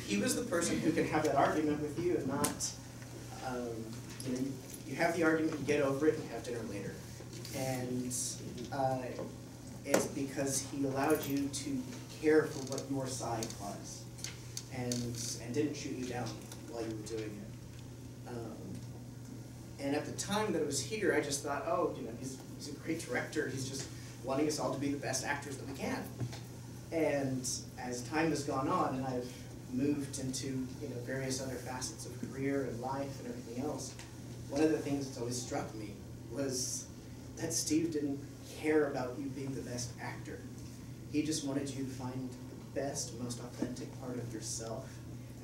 he was the person who could have that argument with you and not, you know, you have the argument, you get over it, and have dinner later. And it's because he allowed you to care for what your side was, and didn't shoot you down while you were doing it. And at the time that I was here, I just thought, oh, you know, he's a great director. He's just wanting us all to be the best actors that we can. And as time has gone on, and I've moved into, you know, various other facets of career and life and everything else, one of the things that's always struck me was that Steve didn't care about you being the best actor. He just wanted you to find the best, most authentic part of yourself.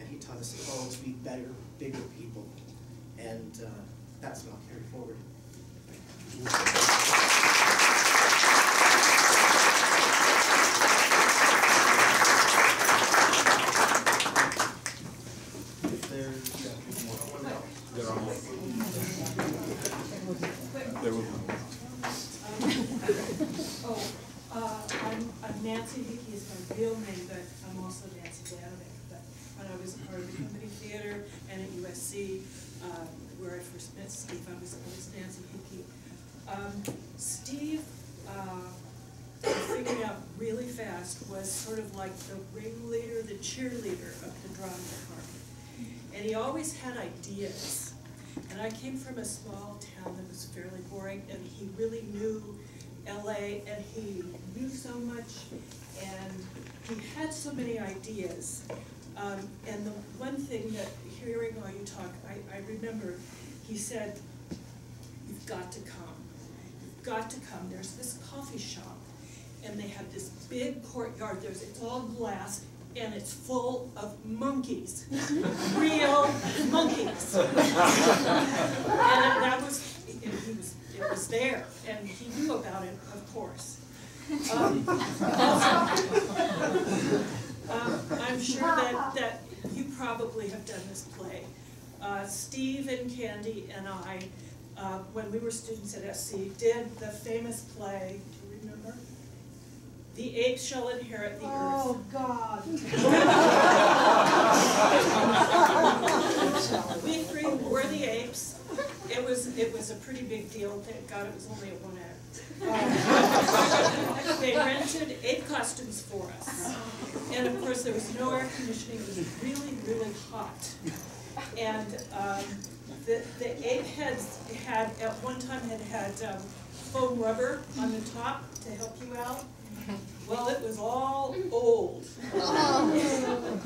And he taught us all to be better, bigger people. And that's what I'll carry forward. I'm Nancy Hickey is my real name, but I'm also Nancy Danovic. But when I was a part of the Company Theater and at USC, where I first met Steve, I was Nancy Hickey. Steve, I figured out really fast, was sort of like the ringleader, the cheerleader of the drama department. And he always had ideas. And I came from a small town that was fairly boring, and he really knew LA, and he knew so much, and he had so many ideas. And the one thing that, hearing all you talk, I remember he said, you've got to come. You've got to come. There's this coffee shop, and they have this big courtyard. It's all glass, and it's full of monkeys, real monkeys. And that was, it was there, and he knew about it, of course. I'm sure that you probably have done this play. Steve and Candy and I, when we were students at SC, did the famous play, do you remember? The Apes Shall Inherit the Earth. Oh, God. We three were the apes. It was a pretty big deal, thank God it was only a one act. They rented 8 costumes for us. And of course, there was no air conditioning, it was really, really hot. And the 8 heads had, at one time, had foam rubber on the top to help you out. Well, it was all old. And it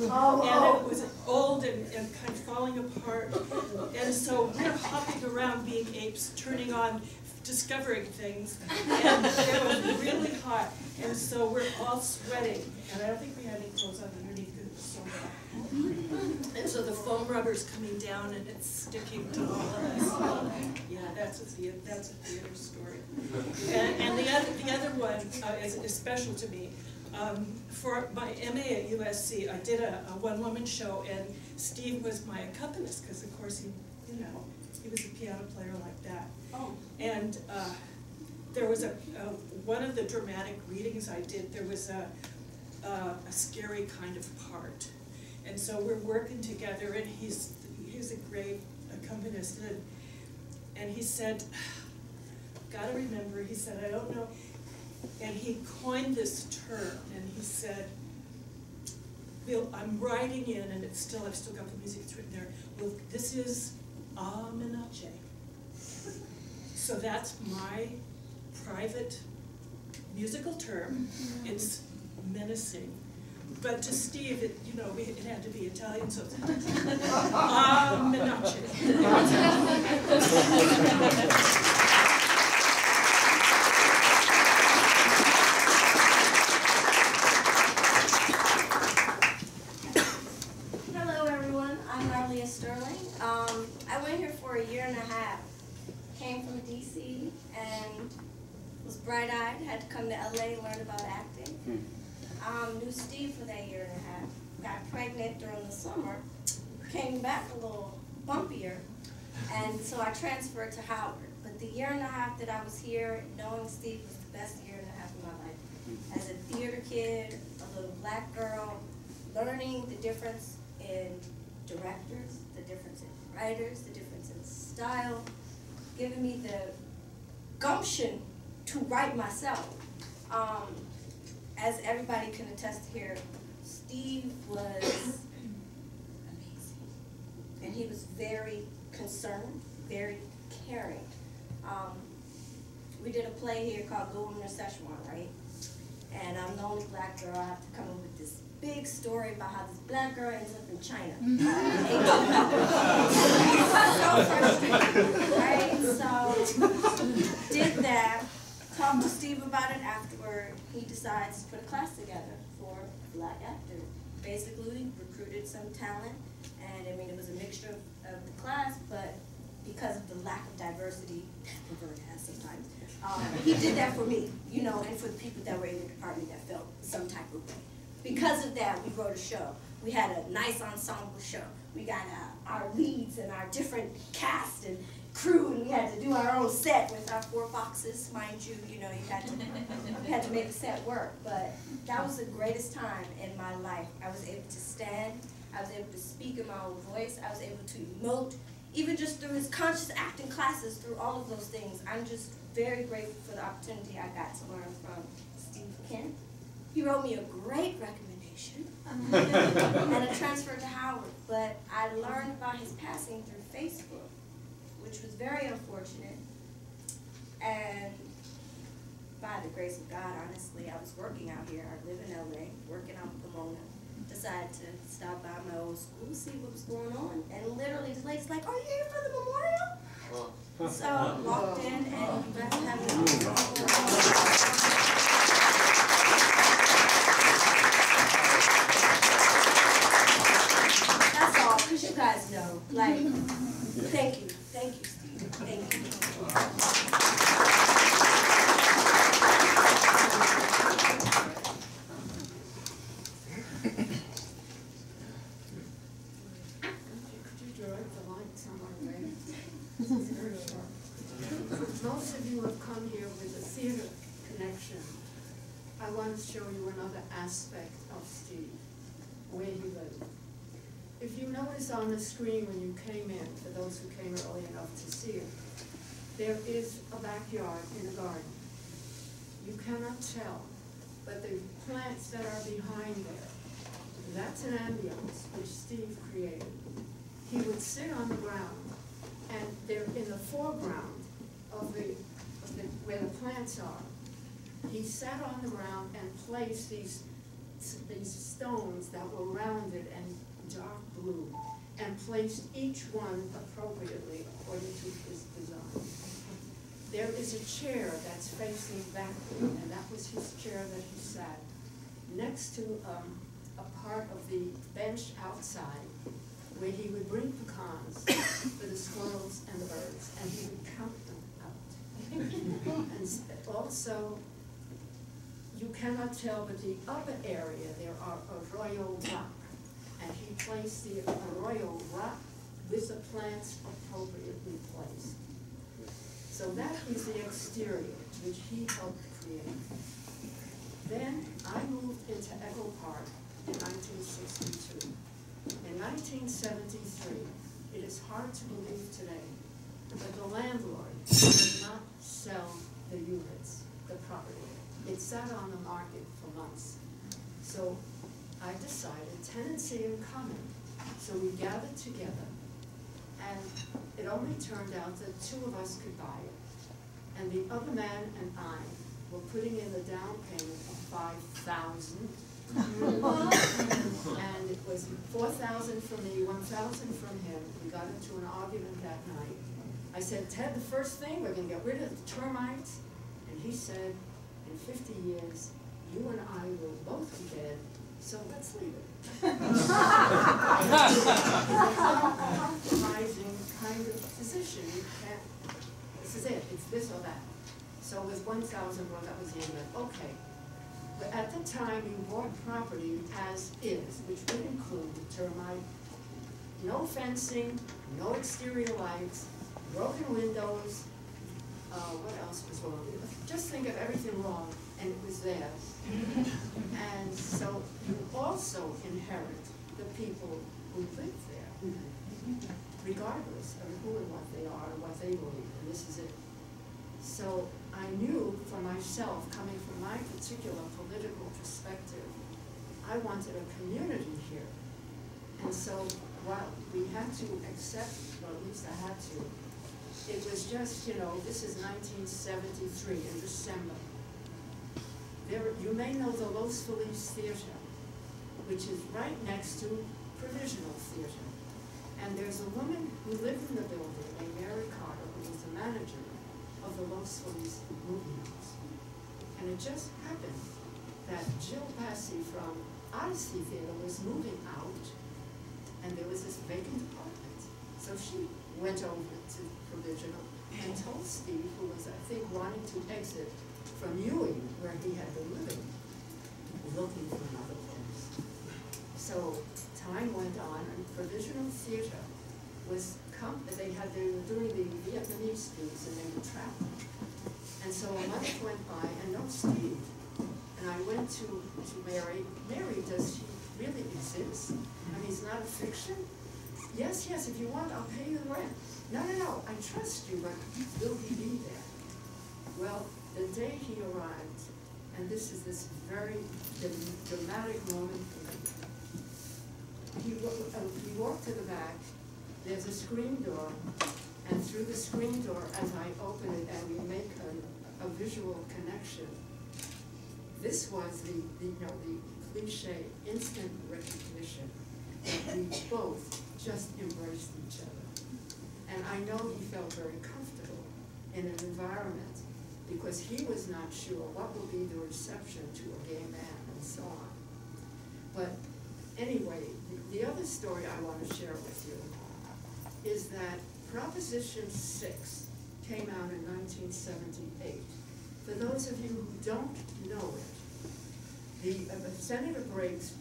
was old and kind of falling apart. And so we're hopping around being apes, turning on, discovering things. And it was really hot. And so we're all sweating. And I don't think we had any clothes on underneath because it was so hot. And so the foam rubber's coming down and it's sticking to all of us. Yeah, that's a theater story. And the other one is special to me. For my MA at USC, I did a one-woman show, and Steve was my accompanist because, of course, he was a piano player like that. Oh. And there was one of the dramatic readings I did. There was a scary kind of part. And so we're working together, and he's a great accompanist, and he said, gotta remember, he said, I don't know, and he coined this term, and he said, I'm writing in, and I've still got the music, it's written there, well, this is a menace. So that's my private musical term, it's menacing. But to Steve, it had to be Italian, so it's menace. Hello, everyone. I'm Marlia Sterling. I went here for a year and a half. Came from DC and was bright-eyed. Had to come to LA and learn about acting. Knew Steve for that year and a half. Got pregnant during the summer. Came back a little bumpier, and so I transferred to Howard. But the year and a half that I was here, knowing Steve was the best year and a half of my life. As a theater kid, a little black girl, learning the difference in directors, the difference in writers, the difference in style, giving me the gumption to write myself. As everybody can attest here, Steve was amazing. And he was very concerned, very caring. We did a play here called Golden Szechuan, right? And I'm the only black girl. I have to come up with this big story about how this black girl ends up in China. Right? So, did that. Talked to Steve about it afterward. He decides to put a class together for black actors. Basically, we recruited some talent, and I mean, it was a mixture of the class, but because of the lack of diversity that Verne has sometimes, he did that for me, and for the people that were in the department that felt some type of way. Because of that, we wrote a show. We had a nice ensemble show. We got our leads and our different cast and crew, and we had to do our own set with our 4 boxes, mind you. You had to make the set work. But that was the greatest time in my life. I was able to stand. I was able to speak in my own voice. I was able to emote, even just through his conscious acting classes, through all of those things. I'm just very grateful for the opportunity I got to learn from Steve Kent. He wrote me a great recommendation and a transfer to Howard. But I learned about his passing through Facebook, which was very unfortunate. And by the grace of God, honestly, I was working out here. I live in LA, working out in Pomona. Decided to stop by my old school, see what was going on. And literally, the lady's like, "Are you here for the memorial?" So I walked in, and you guys have That's all, because you guys know. Like, thank you, Steve. Thank you. Most of you have come here with a theater connection. I want to show you another aspect of Steve, where he lived. If you notice on the screen when you came in, for those who came early enough to see it, there is a backyard in a garden. You cannot tell, but the plants that are behind there, that's an ambience which Steve created. He would sit on the ground, and they're in the foreground of where the plants are. He sat on the ground and placed these stones that were rounded and dark blue, and placed each one appropriately according to his design. There is a chair that's facing backward, and that was his chair that he sat next to a part of the bench outside where he would bring pecans for the squirrels and the birds, and he would count them out. And also, you cannot tell, but the upper area, there are arroyo rock, and he placed the arroyo rock with the plants appropriately placed. So that is the exterior, which he helped create. Then I moved into Echo Park in 1962. In 1973, it is hard to believe today, but the landlord did not sell the units, the property. It sat on the market for months. So I decided tenancy in common. So we gathered together, and it only turned out that 2 of us could buy it. And the other man and I were putting in the down payment of $5,000. And it was $4,000 from me, $1,000 from him. We got into an argument that night. I said, Ted, the first thing, we're going to get rid of the termites. And he said, in 50 years, you and I will both be dead, so let's leave it. It's a compromising kind of position. You can't, this is it, it's this or that. So with 1,000, well, that was the end of it. Okay. But at the time, you bought property as is, which would include the termite, no fencing, no exterior lights, broken windows, what else was wrong? Just think of everything wrong, and it was there. And so you also inherit the people who live there, regardless of who and what they are and what they believe, and this is it. So I knew for myself, coming from my particular political perspective, I wanted a community here. And so while we had to accept, or at least I had to, it was just, you know, this is 1973 in December. You may know the Los Feliz Theater, which is right next to Provisional Theater. And there's a woman who lived in the building named Mary Carter, who was the manager of the Los Feliz movie house. And it just happened that Jill Passy from Odyssey Theater was moving out, and there was this vacant apartment. So she went over to Provisional and told Steve, who was, I think, wanting to exit from Ewing, where he had been living, looking for another place. So time went on, and Provisional Theater was, they were doing the Vietnamese piece, and they were traveling. And so a month went by, and no Steve. And I went to Mary. Mary, does he really exist? I mean, he's not a fiction? Yes, yes, if you want, I'll pay you the rent. No, no, no, I trust you, but will he be there? Well, the day he arrived, and this is this very dramatic moment for me, he walked to the back, there's a screen door, and through the screen door, as I open it and we make a visual connection, this was the cliche instant recognition that we both just embraced each other. And I know he felt very comfortable in an environment because he was not sure what would be the reception to a gay man and so on. But anyway, the other story I want to share with you is that Proposition 6 came out in 1978. For those of you who don't know it, Senator Briggs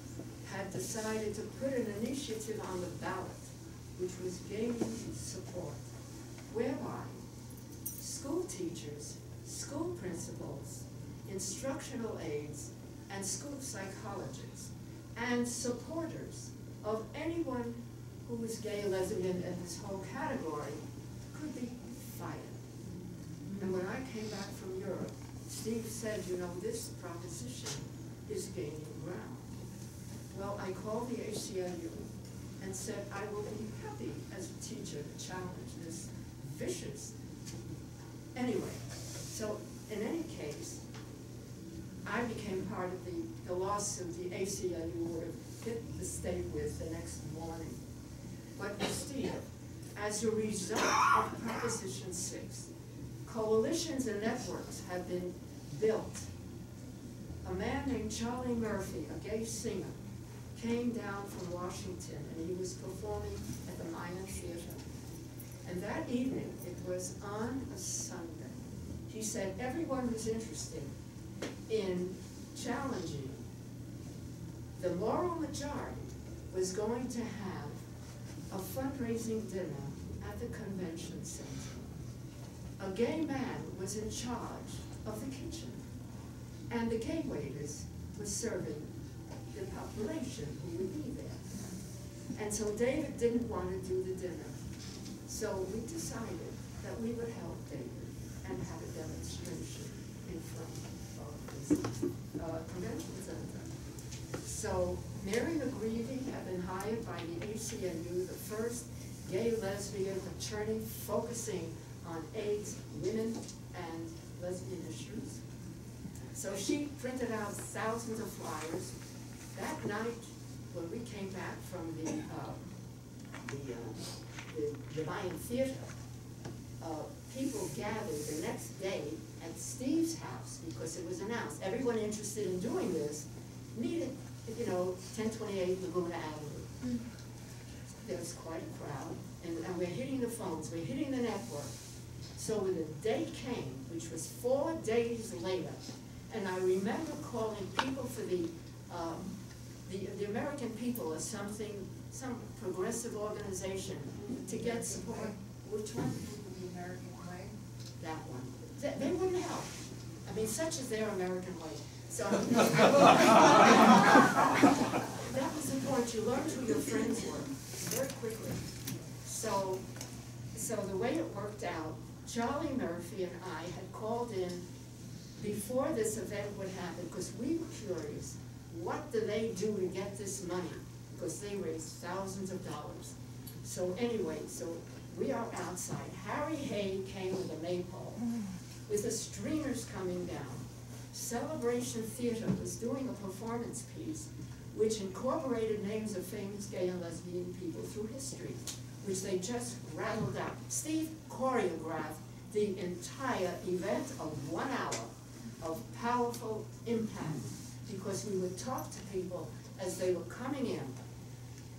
had decided to put an initiative on the ballot, which was gaining support, whereby school teachers, school principals, instructional aides, and school psychologists, and supporters of anyone who was gay, lesbian, and this whole category could be fired. And when I came back from Europe, Steve said, you know, this proposition is gaining ground. Well, I called the ACLU and said, I will be happy as a teacher to challenge this vicious. Anyway, so in any case, I became part of the lawsuit the ACLU would have hit the state with the next morning. But Steve, as a result of Proposition 6, coalitions and networks have been built. A man named Charlie Murphy, a gay singer, came down from Washington and he was performing at the Mayan Theater. And that evening, it was on a Sunday, he said everyone who's interested in challenging the moral majority was going to have a fundraising dinner at the convention center. A gay man was in charge of the kitchen, and the gay waiters were serving the population who would be there. And so David didn't want to do the dinner. So we decided that we would help David and have a demonstration in front of this convention center. So Mary McGreevy had been hired by the ACLU, the first gay lesbian attorney focusing on AIDS, women, and lesbian issues. So she printed out thousands of flyers. That night, when we came back from the Mayan Theater, people gathered the next day at Steve's house because it was announced. Everyone interested in doing this needed, 1028 Laguna Avenue. There was quite a crowd, and we're hitting the phones, we're hitting the network. So when the day came, which was 4 days later, and I remember calling people for the American People or some progressive organization to get support. Which one? The American Way? That one. They wouldn't help. I mean, such is their American way. So that was important. You learned who your friends were very quickly. So the way it worked out, Charlie Murphy and I had called in before this event would happen because we were curious. What do they do to get this money? Because they raised thousands of dollars. So anyway, so we are outside. Harry Hay came with a maypole, with the streamers coming down. Celebration Theater was doing a performance piece which incorporated names of famous gay and lesbian people through history, which they just rattled out. Steve choreographed the entire event of 1 hour of powerful impact because we would talk to people as they were coming in.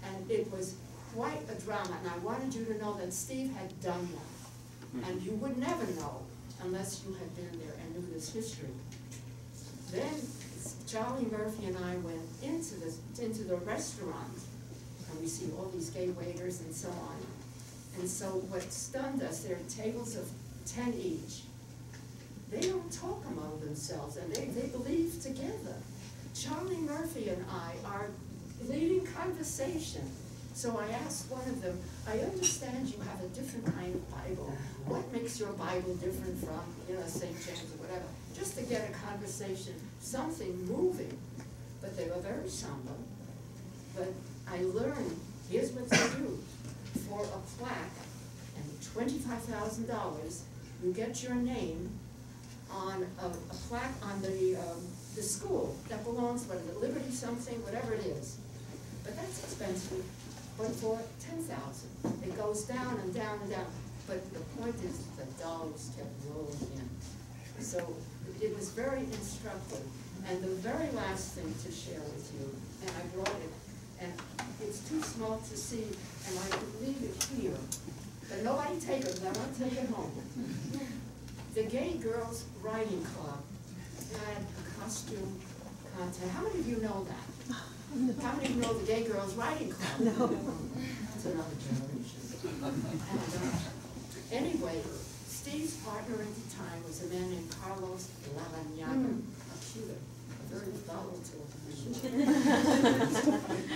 And it was quite a drama, and I wanted you to know that Steve had done that. And you would never know unless you had been there and knew this history. Then Charlie Murphy and I went into the restaurant, and we see all these gay waiters and so on. And so what stunned us, there are tables of 10 each. They don't talk among themselves, and they believe together. Charlie Murphy and I are leading conversation. So I asked one of them, I understand you have a different kind of Bible. What makes your Bible different from, St. James or whatever? Just to get a conversation, something moving. But they were very somber. But I learned, here's what they do. For a plaque and $25,000, you get your name on a plaque on the school that belongs, what is it, Liberty something, whatever it is. But that's expensive. But for $10,000, it goes down and down and down. But the point is, the dollars kept rolling in. So it was very instructive. And the very last thing to share with you, and I brought it, and it's too small to see, and I could leave it here. But nobody take it, I want to take it home. The Gay Girls Writing Club had a costume contest. How many of you know that? How many of you know the Gay Girls Writing Club? No. That's another generation. And, anyway, Steve's partner at the time was a man named Carlos Lavagnaga, a Cuban, very volatile.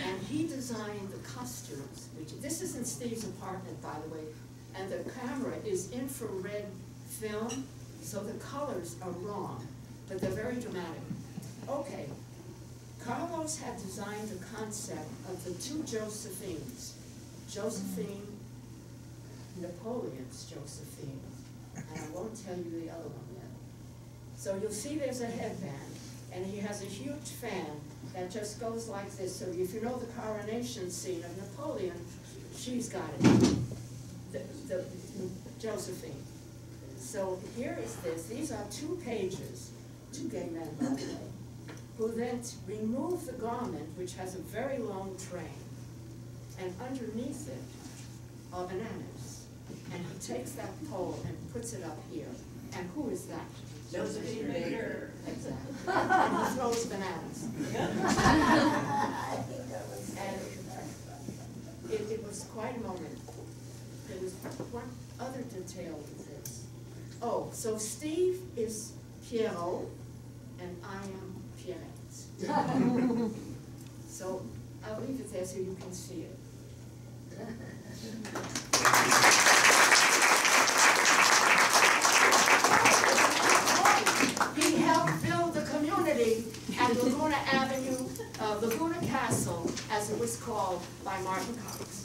And he designed the costumes, this is in Steve's apartment, by the way, and the camera is infrared film, So the colors are wrong, but they're very dramatic. Okay, Carlos had designed the concept of the two Josephines. Josephine, Napoleon's Josephine, and I won't tell you the other one yet. So you'll see there's a headband, and he has a huge fan that just goes like this. So if you know the coronation scene of Napoleon, she's got it, the Josephine. So here is this. These are 2 pages, 2 gay men, by the way, who then remove the garment, which has a very long train, and underneath it are bananas. And he takes that pole and puts it up here. And who is that? Josephine Baker. Exactly. And he throws bananas. And it was quite a moment. There was one other detail with this. Oh, so Steve is Pierrot, and I am Pierrette. So I'll leave it there so you can see it. He helped build the community at Laguna Avenue, Laguna Castle, as it was called by Martin Cox.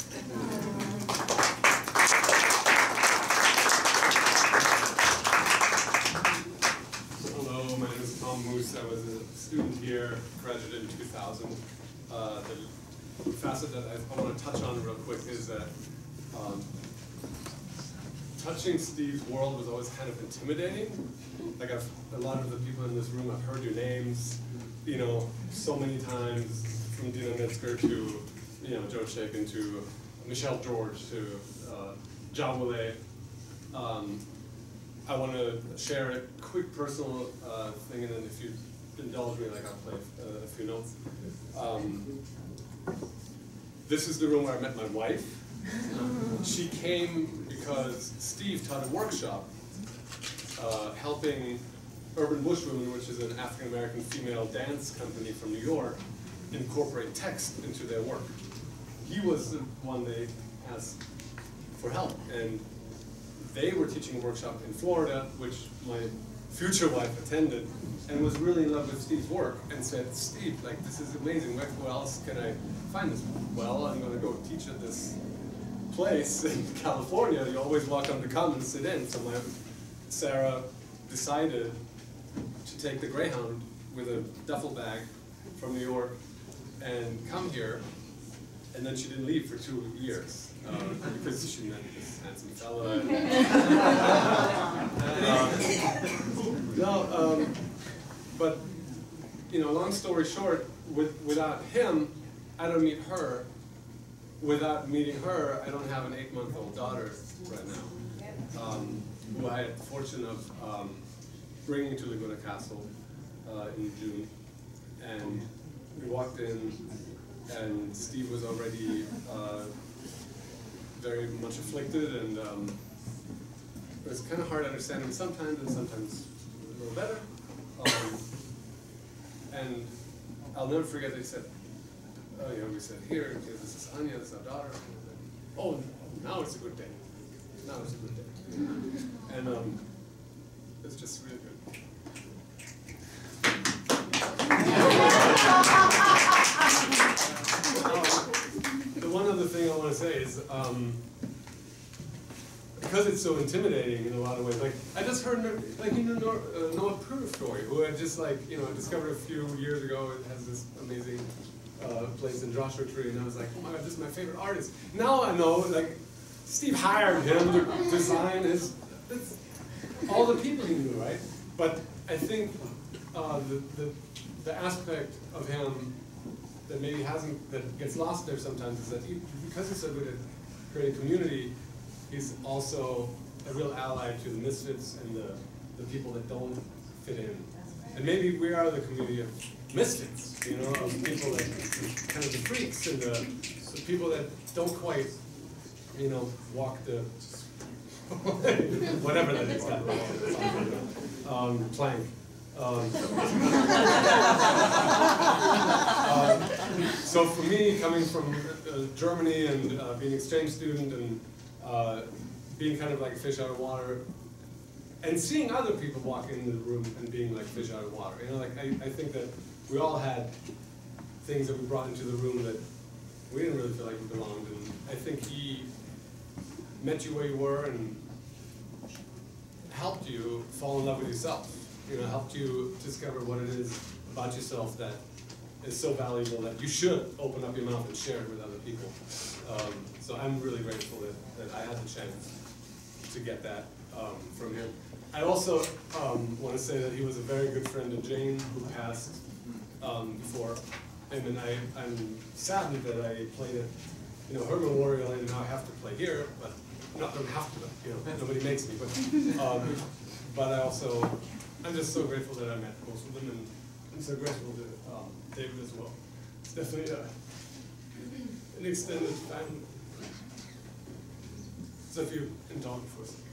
Hello, my name is Tom Moose. I was a student here, graduated in 2000. The facet that I want to touch on real quick is that touching Steve's world was always kind of intimidating. Like a lot of the people in this room, I've heard your names, you know, so many times, from Dina Metzger to, you know, Joe Chapin to Michelle George to John Willett. I want to share a quick personal thing, and then if you indulge me, like I'll play a few notes. This is the room where I met my wife. She came because Steve taught a workshop helping Urban Bush Women, which is an African-American female dance company from New York, incorporate text into their work. He was the one they asked for help, and they were teaching a workshop in Florida, which my future wife attended, and was really in love with Steve's work, and said, Steve, like, this is amazing, where else can I find this? Well, I'm going to go teach at this place in California. You always walk on the common and sit in. So Sarah decided to take the Greyhound with a duffel bag from New York and come here, and then she didn't leave for 2 years because she met this handsome fella. But you know, long story short, without him, I don't meet her. Without meeting her, I don't have an 8-month-old daughter right now, who I had the fortune of bringing to Laguna Castle in June. And we walked in, and Steve was already very much afflicted, and it was kind of hard to understand him sometimes, and sometimes a little better. And I'll never forget they said, oh, you know, we said, here, this is Anya, this is our daughter. Oh, now it's a good day. Now it's a good day. And it's just really good. The one other thing I want to say is, because it's so intimidating in a lot of ways, like, I just heard, like, you know, Noah Pruitt's story, who had just, like, you know, discovered a few years ago, it has this amazing place in Joshua Tree, and I was like, oh my God, this is my favorite artist. Now I know, like, Steve hired him to design his, all the people he knew, right? But I think the aspect of him that maybe that gets lost there sometimes is that because he's so good at creating community, he's also a real ally to the misfits and the people that don't fit in. And maybe we are the community of misfits, you know, of people that kind of the freaks and the people that don't quite, you know, walk the whatever that is, plank. So for me, coming from Germany and being an exchange student and being kind of like a fish out of water, and seeing other people walking into the room and being like fish out of water. You know, like I think that we all had things that we brought into the room that we didn't really feel like we belonged, and I think he met you where you were and helped you fall in love with yourself. You know, helped you discover what it is about yourself that is so valuable that you should open up your mouth and share it with other people. So I'm really grateful that I had the chance to get that from him. I also want to say that he was a very good friend of Jane, who passed before him, and I'm saddened that I played it, you know, her memorial, and now I have to play here, but not don't have to, you know, nobody makes me, but I also, I'm just so grateful that I met both of them, and I'm so grateful to David as well. It's definitely an extended family. So if you can talk for a second.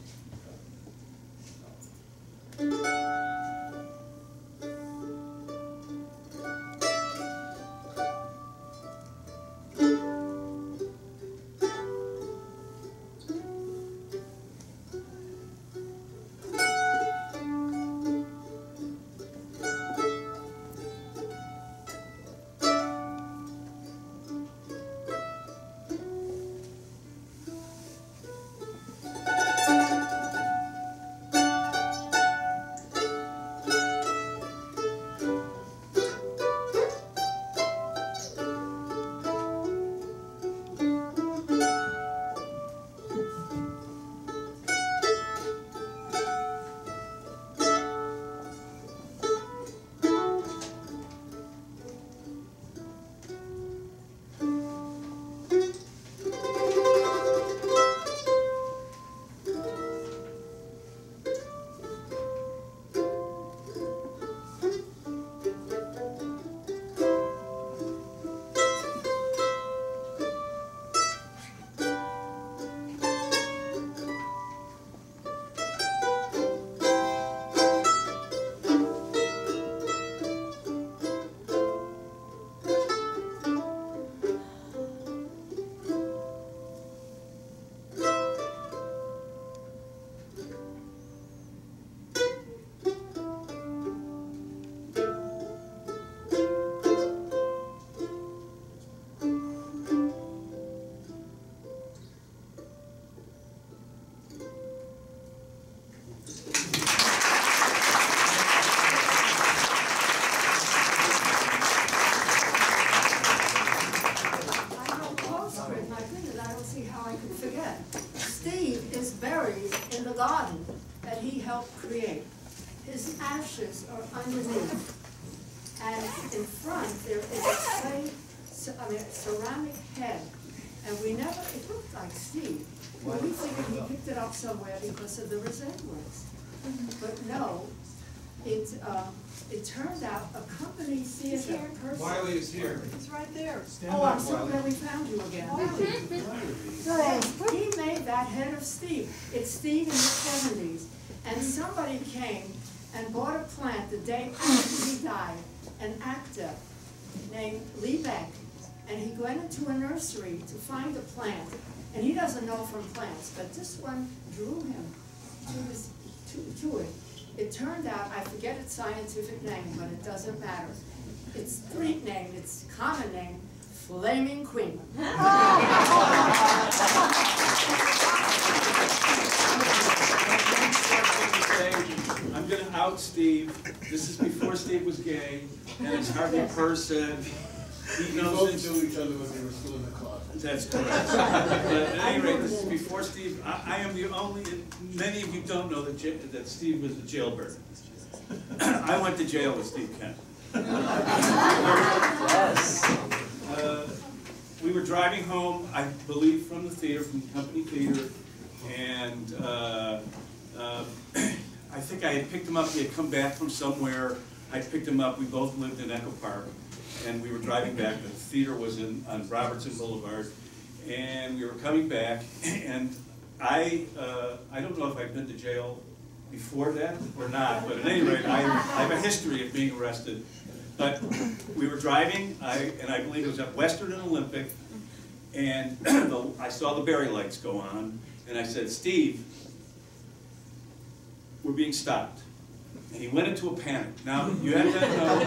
Ashes are underneath, and in front there is a ceramic head, and we never, it looked like Steve. Well, we figured he picked it up somewhere because of the resemblance, but no, it turned out a company theater person. Wiley is here. He's right there. Stand oh, up, I'm so Wiley. glad we found you again. He made that head of Steve. It's Steve in the 70s, and somebody came and bought a plant the day after he died, an actor named Lee Beck, and he went into a nursery to find a plant, and he doesn't know from plants, but this one drew him to it. It turned out, I forget its scientific name, but it doesn't matter. Its street name, its common name, Flaming Queen. I'm going to out Steve. This is before Steve was gay, and as Harvey Purr said, he knows it. Knew each other when they were still in the closet. That's correct. But at any rate, this is before Steve. I am the only, many of you don't know that Steve was a jailbird. I went to jail with Steve Kent. Yes. We were driving home, I believe, from the theater, from the company theater, and I think I had picked him up. He had come back from somewhere. I picked him up. We both lived in Echo Park, and we were driving back. The theater was on Robertson Boulevard, and we were coming back. And I don't know if I'd been to jail before that or not, but at any rate, I have a history of being arrested. But we were driving, and I believe it was at Western and Olympic, and I saw the Berry lights go on, and I said, Steve, were being stopped. And he went into a panic. Now, you have to know,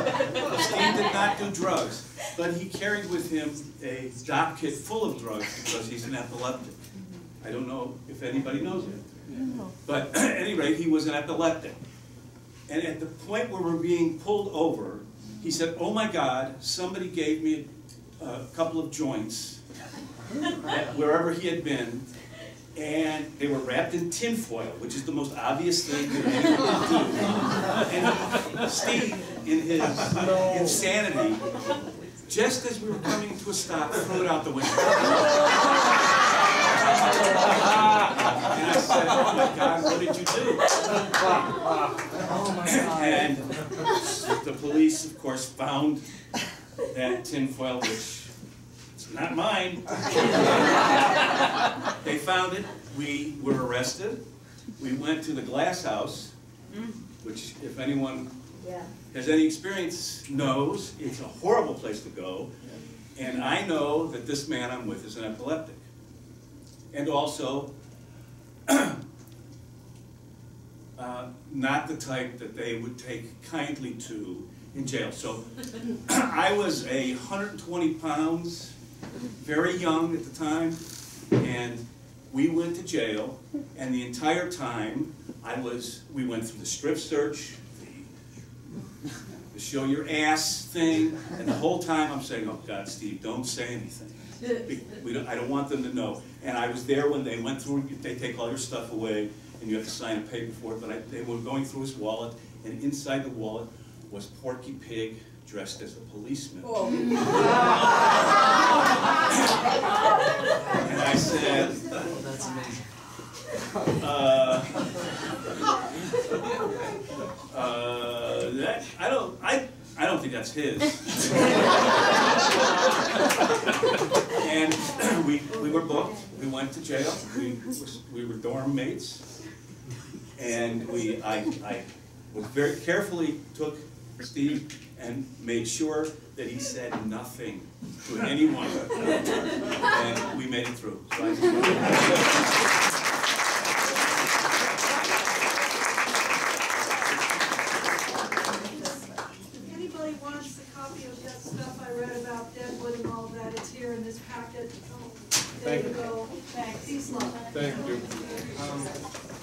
Steve did not do drugs, but he carried with him a doc kit full of drugs because he's an epileptic. I don't know if anybody knows it. But at any rate, he was an epileptic. And at the point where we're being pulled over, he said, "Oh my God, somebody gave me a couple of joints wherever he had been, and they were wrapped in tinfoil," which is the most obvious thing that anyone could do. And Steve, in his insanity, just as we were coming to a stop, threw it out the window. And I said, "Oh my God, what did you do?" Oh my God. And the police, of course, found that tinfoil, which is not mine. They found it. We were arrested. We went to the glass house, which, if anyone has any experience, knows it's a horrible place to go. And I know that this man I'm with is an epileptic. And also, not the type that they would take kindly to in jail. So I was 120 pounds, very young at the time, and we went to jail, and the entire time we went through the strip search, the show your ass thing, and the whole time I'm saying, "Oh God, Steve, don't say anything. I don't want them to know." And I was there when they went through, they take all your stuff away, and you have to sign a paper for it, but they were going through his wallet, and inside the wallet was Porky Pig dressed as a policeman. Oh. And I said, "Oh, that's amazing." I don't think that's his. And we were booked. We went to jail. We were dorm mates. And I very carefully took Steve and made sure that he said nothing to anyone. And we made it through. So I just wanted to in this packet. There you go. Thanks. Peace, love. Thank you.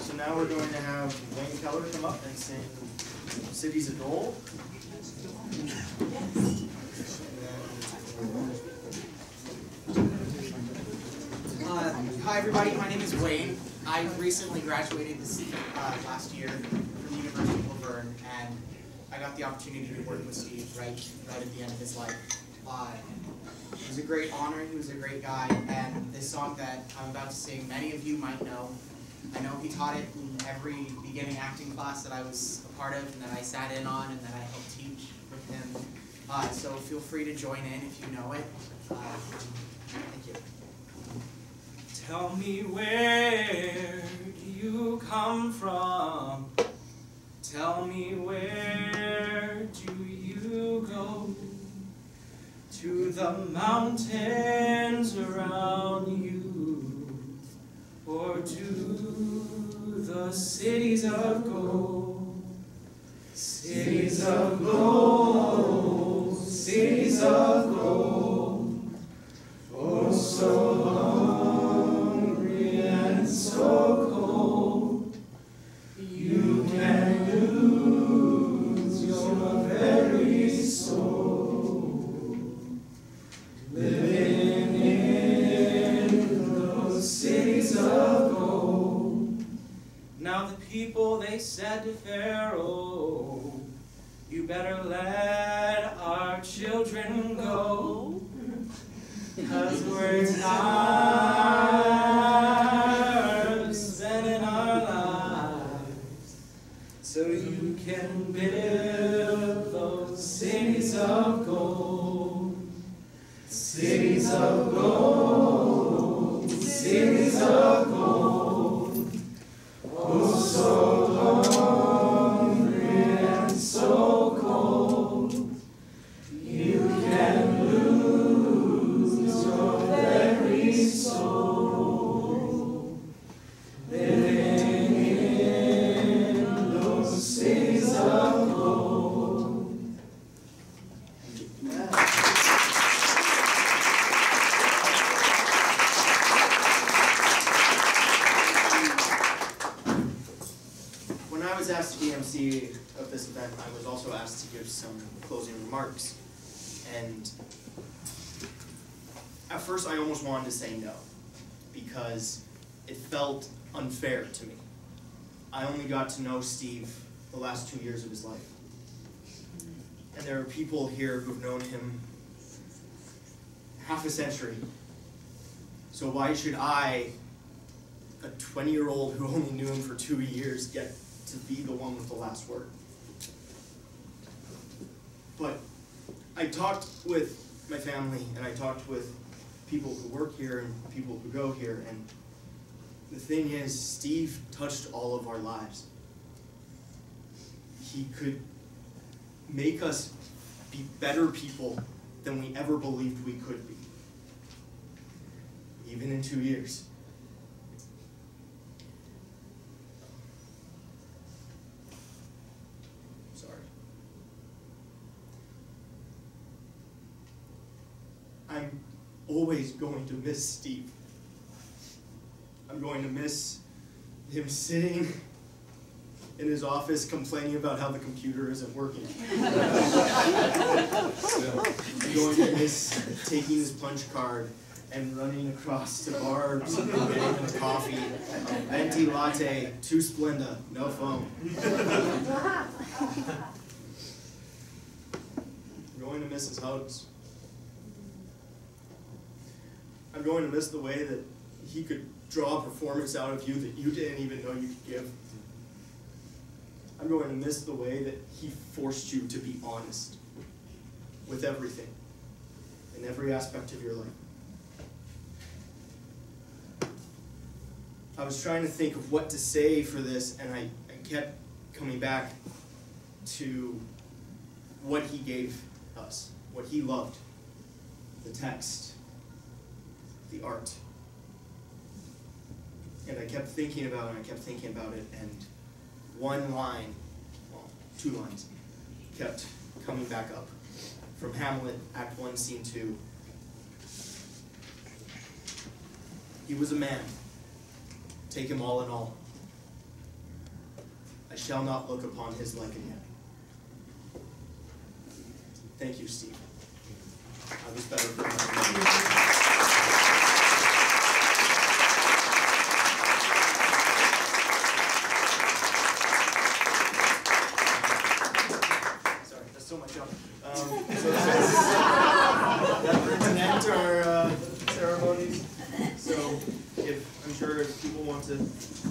So now we're going to have Wayne Keller come up and sing Cities of Gold. Hi everybody, my name is Wayne. I recently graduated this last year from the University of Verne, and I got the opportunity to work with Steve right at the end of his life. It was a great honor, he was a great guy, and this song that I'm about to sing, many of you might know. I know he taught it in every beginning acting class that I was a part of, and that I sat in on, and that I helped teach with him. So feel free to join in if you know it. Thank you. Tell me, where do you come from? Tell me, where do you go? To the mountains around you, or to the cities of gold? Cities of gold, cities of gold, oh so hungry and so cold, you can lose your very soul, living in those cities of gold. Now the people, they said to Pharaoh, you better let our children go, 'cause we're tired of spending our lives, so you can build those cities of gold. Cities of gold, cities of gold, oh so hungry and so cold, you can lose your very soul, living in asked to be MC of this event, I was also asked to give some closing remarks. And at first I almost wanted to say no, because it felt unfair to me. I only got to know Steve the last 2 years of his life. And there are people here who've known him half a century. So why should I, a 20-year-old who only knew him for 2 years, get to be the one with the last word? But I talked with my family, and I talked with people who work here and people who go here, and the thing is, Steve touched all of our lives. He could make us be better people than we ever believed we could be, even in 2 years. Sorry. I'm always going to miss Steve. I'm going to miss him sitting in his office complaining about how the computer isn't working. I'm going to miss taking his punch card and running across to bars and getting him a coffee, a venti latte, 2 Splenda, no foam. I'm going to miss his hugs. I'm going to miss the way that he could draw a performance out of you that you didn't even know you could give. I'm going to miss the way that he forced you to be honest with everything, in every aspect of your life. I was trying to think of what to say for this, and I kept coming back to what he gave us, what he loved, the text, the art. And I kept thinking about it, and I kept thinking about it, and one line, well, 2 lines, kept coming back up. From Hamlet, Act 1, Scene 2. He was a man. Take him all in all. I shall not look upon his like again. Thank you, Steve. I was better for Sorry, that's so much up. So that brings an end to our ceremonies. So I'm sure if people want to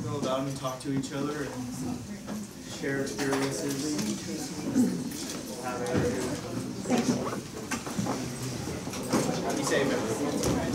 know about him and talk to each other and share experiences, we'll have it. Be safe, everyone.